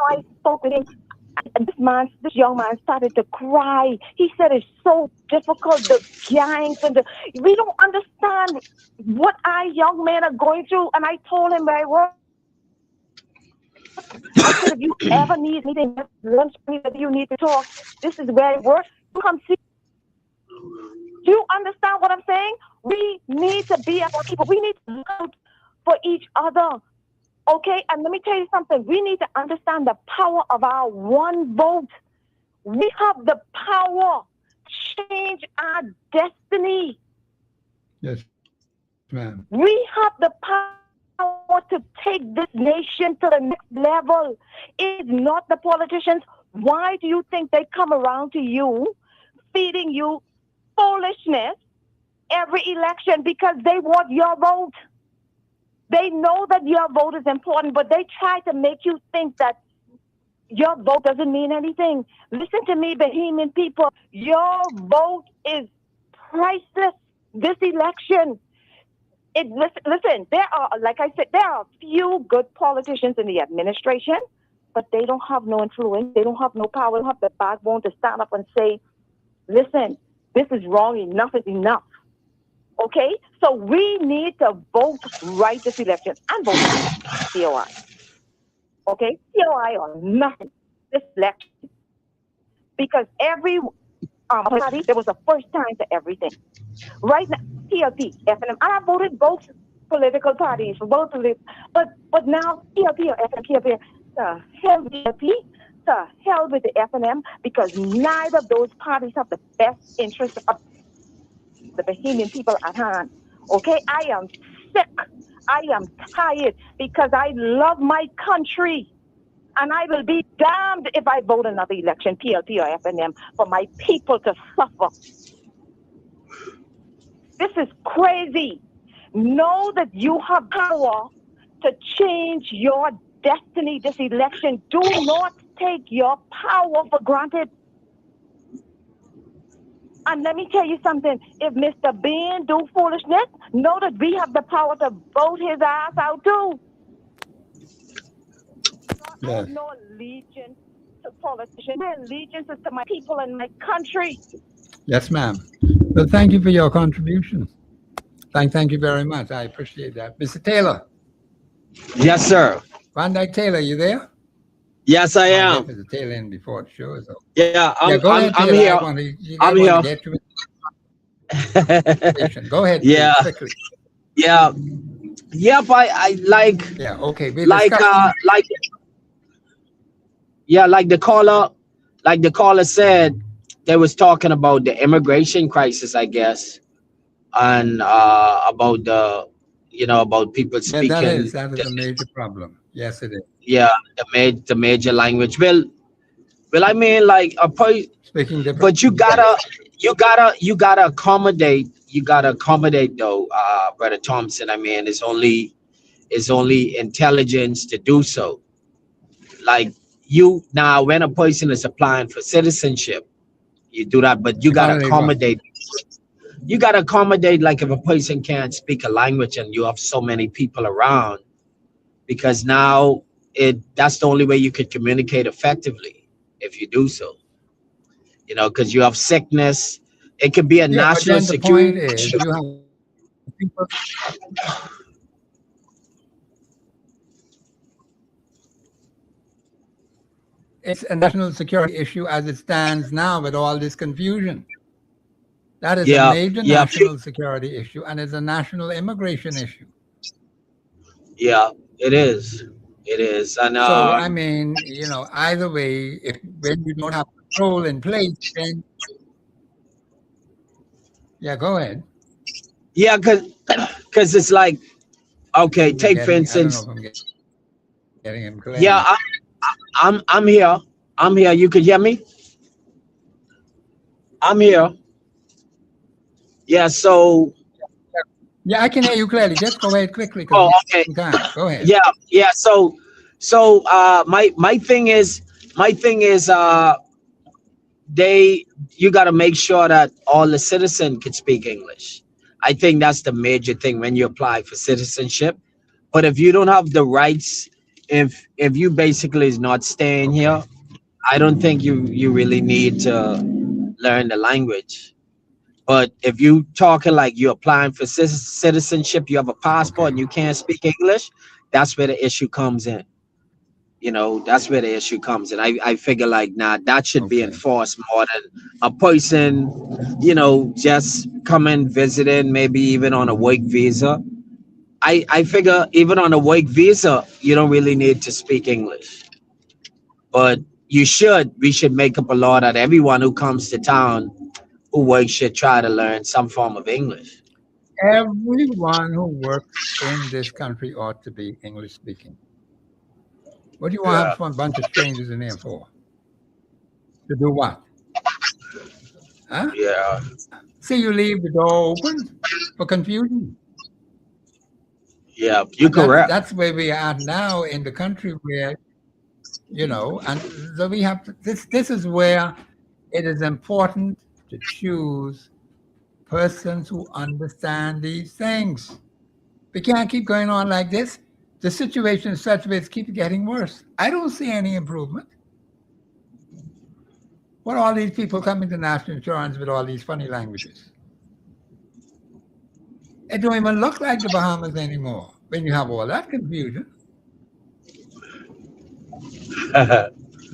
I spoke with him. And this young man started to cry. He said it's so difficult, the gangs and we don't understand what our young men are going through. And I told him where I work. I said, if you ever need anything, lunch, whether you need to talk, this is where I work. You come see. Do you understand what I'm saying? We need to be as people. We need to look out for each other. Okay, and let me tell you something. We need to understand the power of our one vote. We have the power to change our destiny. Yes, ma'am. We have the power to take this nation to the next level. It is not the politicians. Why do you think they come around to you, feeding you foolishness every election? Because they want your vote. They know that your vote is important, but they try to make you think that your vote doesn't mean anything. Listen to me, Bahamian people. Your vote is priceless this election. Listen, there are, like I said, there are a few good politicians in the administration, but they don't have no influence. They don't have no power. They don't have the backbone to stand up and say, listen, this is wrong. Enough is enough. Okay, so we need to vote right this election and vote COI. Okay, COI or nothing this election, because every party there was a first time to everything. Right now, PLP, FNM, and I voted both political parties for both of them, but now PLP or FNM, the hell with PLP, the hell with the FNM, because neither of those parties have the best interest of the Bahamian people at hand. Okay, I am sick. I am tired because I love my country. And I will be damned if I vote another election, PLP or FNM, for my people to suffer. This is crazy. Know that you have power to change your destiny this election. Do not take your power for granted. And let me tell you something. If Mr. Bean do foolishness, know that we have the power to vote his ass out too. I have no allegiance to politicians. My allegiance is to my people and my country. Yes, ma'am. Well, thank you for your contribution. Thank you very much. I appreciate that. Mr. Taylor. Yes, sir. Van Dyke Taylor, you there? Yes, I am. Mr. Taylor in before the show. So. Yeah, Go ahead, I'm Taylor. here. I'm here. Go ahead. Yeah. Please, quickly. Yeah. Yep. I like. Yeah. Okay. We're Like discussing. like the caller said, they was talking about the immigration crisis, I guess, and about about people Yeah, that speaking is a major problem. Yes, it is. the major language. Well, I mean, like Speaking different. but you gotta accommodate. You gotta accommodate though, Brother Thompson. I mean, it's only intelligence to do so. Like you now, when a person is applying for citizenship, you do that, but you gotta Accommodate what? accommodate. You gotta accommodate, like if a person can't speak a language and you have so many people around, because now that's the only way you could communicate effectively if you do so. Because you have sickness. It could be a Yeah, but national then the point security is, issue. you have people. It's a national security issue as it stands now with all this confusion. That is a major national security issue, and it's a national immigration issue. Yeah, it is. It is. And So, I mean, either way, when you don't have control in place, then yeah, go ahead. Yeah, because it's like, okay, take for instance. I don't know if I'm getting him clear. Yeah, I'm here. I'm here. You could hear me? I'm here. Yeah, so. Yeah, I can hear you clearly. Just go ahead quickly. Oh, okay. Go ahead. Yeah. So my thing is you got to make sure that all the citizens can speak English. I think that's the major thing when you apply for citizenship. But if you don't have the rights, if you basically is not staying here, I don't think you really need to learn the language. But if you talking like you're applying for citizenship, you have a passport and you can't speak English, that's where the issue comes in. That's where the issue comes in. I figure like, nah, that should be enforced more than a person, just coming, visiting, maybe even on a work visa. I figure even on a work visa, you don't really need to speak English. But we should make up a law that everyone who comes to town who works should try to learn some form of English. Everyone who works in this country ought to be English speaking. What do you want to have a bunch of strangers in there for? To do what? Huh? Yeah. See, you leave the door open for confusion. Yeah, you're correct. That's where we are now in the country where, and so we have to, this is where it is important to choose persons who understand these things. We can't keep going on like this. The situation is such that it keeps getting worse. I don't see any improvement. What are all these people coming to national insurance with all these funny languages? It don't even look like the Bahamas anymore when you have all that confusion.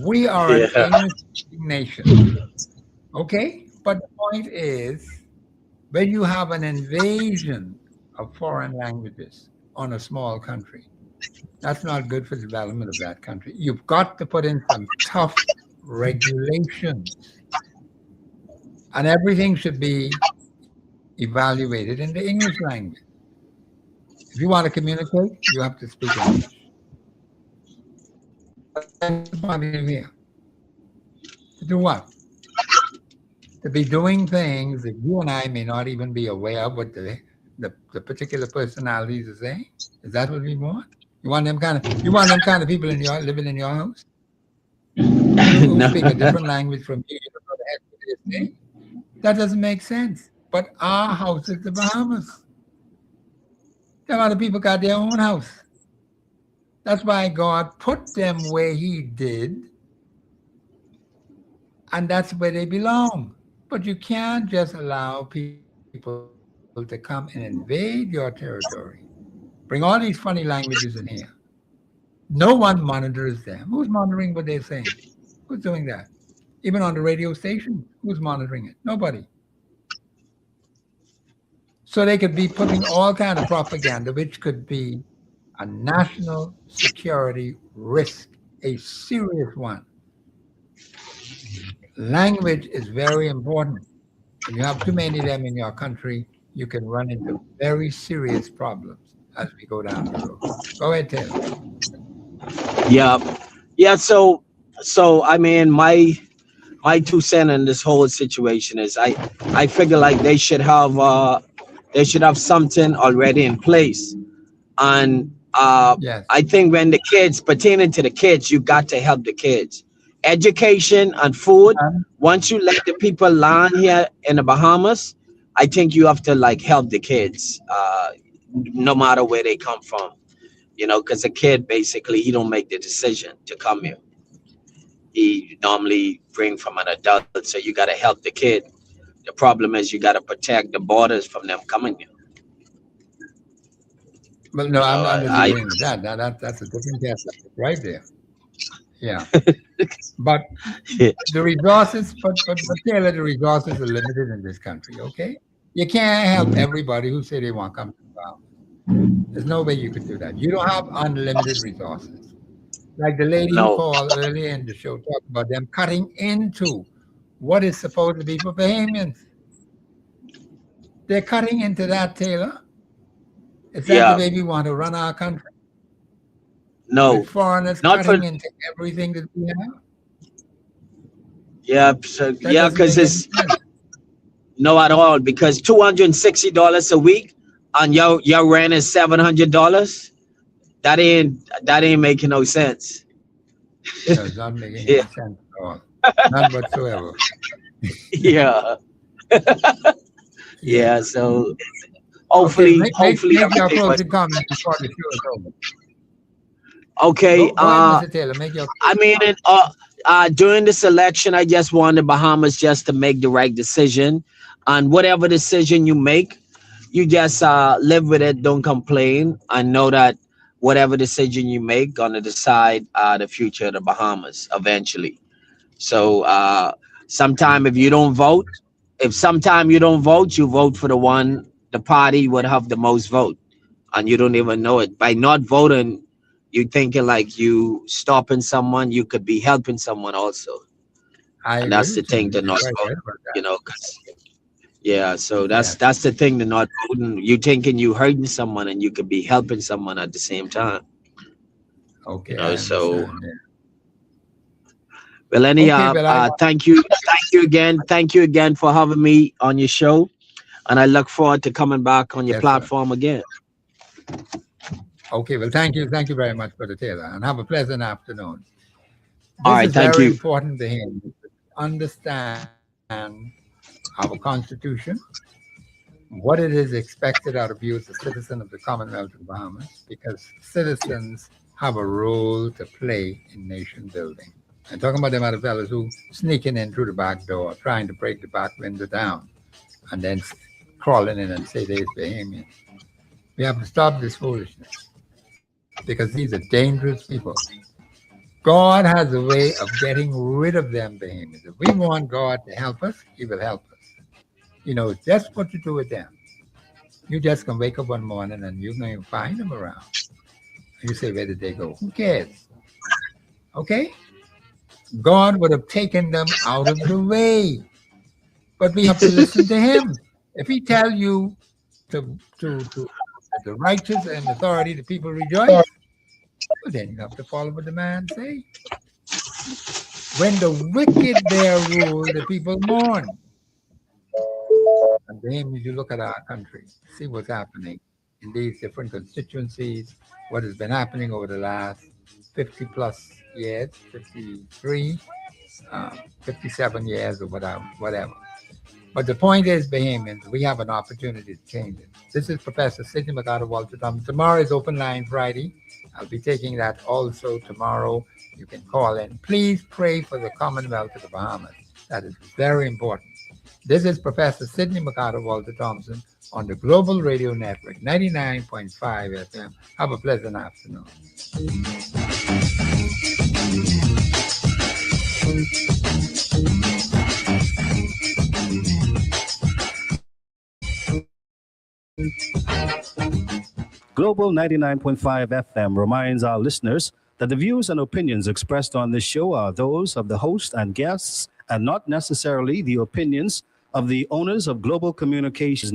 We are an English-speaking nation. Okay? But the point is, when you have an invasion of foreign languages on a small country, that's not good for the development of that country. You've got to put in some tough regulations. And everything should be evaluated in the English language. If you want to communicate, you have to speak English. Here. To do what? To be doing things that you and I may not even be aware of what the particular personalities are saying. Is that what we want? You want them kind of people living in your house? Who speak a different language from you? You don't know the heck what they're saying? That doesn't make sense. But our house is the Bahamas. A lot of people got their own house. That's why God put them where He did, and that's where they belong. But you can't just allow people to come and invade your territory. Bring all these funny languages in here. No one monitors them. Who's monitoring what they're saying? Who's doing that? Even on the radio station, who's monitoring it? Nobody. So they could be putting all kind of propaganda, which could be a national security risk, a serious one. Language is very important. When you have too many of them in your country, you can run into very serious problems as we go down the road. Go ahead, Taylor. Yeah. So I mean, my 2 cents in this whole situation is I figure like they should have something already in place, and Yes. I think when the kids pertaining to the kids, you got to help the kids. Education and food. Once you let the people learn here in the Bahamas, I think you have to like help the kids, no matter where they come from. You know, because a kid basically he don't make the decision to come here. He normally bring from an adult, so you got to help the kid. The problem is you got to protect the borders from them coming here. Well, no, I'm not I agreeing with that. Now, that's a different case right there. Yeah. But the resources, but Taylor, the resources are limited in this country, okay? You can't help everybody who say they want to come to the Bahamas. There's no way you could do that. You don't have unlimited resources. Like the lady who called earlier in the show talked about them cutting into what is supposed to be for Bahamians. They're cutting into that, Taylor. Is that the way we want to run our country? No. With foreigners Not cutting for- into everything that we have? Yeah, so That yeah, doesn't because make it's any sense. no at all. Because $260 a week and your rent is $700. That ain't making no sense. No, it's not making Yeah. any sense at all. None whatsoever. Yeah. Yeah. So Okay, hopefully, make your everything was- closing comment before the show is over. Okay. Go ahead, Mr. Taylor. Make your. I mean, during this election, I just want the Bahamas just to make the right decision, and whatever decision you make, you just live with it. Don't complain. I know that whatever decision you make, gonna decide the future of the Bahamas eventually. So sometime if you don't vote, you vote for the party would have the most vote, and you don't even know it. By not voting, you thinking like you stopping someone, you could be helping someone also. And that's the thing to not vote, you know, 'cause- yeah, so that's the thing to not voting. You thinking you hurting someone and you could be helping someone at the same time. Okay. You know, I so understand, yeah. well, Okay, well, thank you again for having me on your show, and I look forward to coming back on your Yes, sir. platform again. Okay, well, thank you very much, Brother Taylor, and have a pleasant afternoon. All This right, is thank very you. important to him to understand our Constitution, what it is expected out of you as a citizen of the Commonwealth of the Bahamas, because citizens have a role to play in nation building. I'm talking about them other fellas who sneaking in through the back door, trying to break the back window down, and then crawling in and say they're Bahamians. We have to stop this foolishness, because these are dangerous people. God has a way of getting rid of them Bahamians. If we want God to help us, He will help us. You know, just what you do with them. You just can wake up one morning and you're going to find them around. You say, where did they go? Who cares? Okay? God would have taken them out of the way. But we have to listen to Him. If He tell you to the righteous and authority, the people rejoice, well, then you have to follow what the man say. When the wicked bear rule, the people mourn. And then you look at our country, see what's happening in these different constituencies, what has been happening over the last 50 plus years, 53, 57 years or whatever. But the point is, Bahamians, we have an opportunity to change it. This is Professor Sidney Walter Thompson. Tomorrow is Open Line Friday. I'll be taking that also tomorrow. You can call in. Please pray for the Commonwealth of the Bahamas. That is very important. This is Professor Sidney Walter Thompson on the Global Radio Network, 99.5 FM. Have a pleasant afternoon. Global 99.5 FM reminds our listeners that the views and opinions expressed on this show are those of the host and guests and not necessarily the opinions of the owners of Global Communications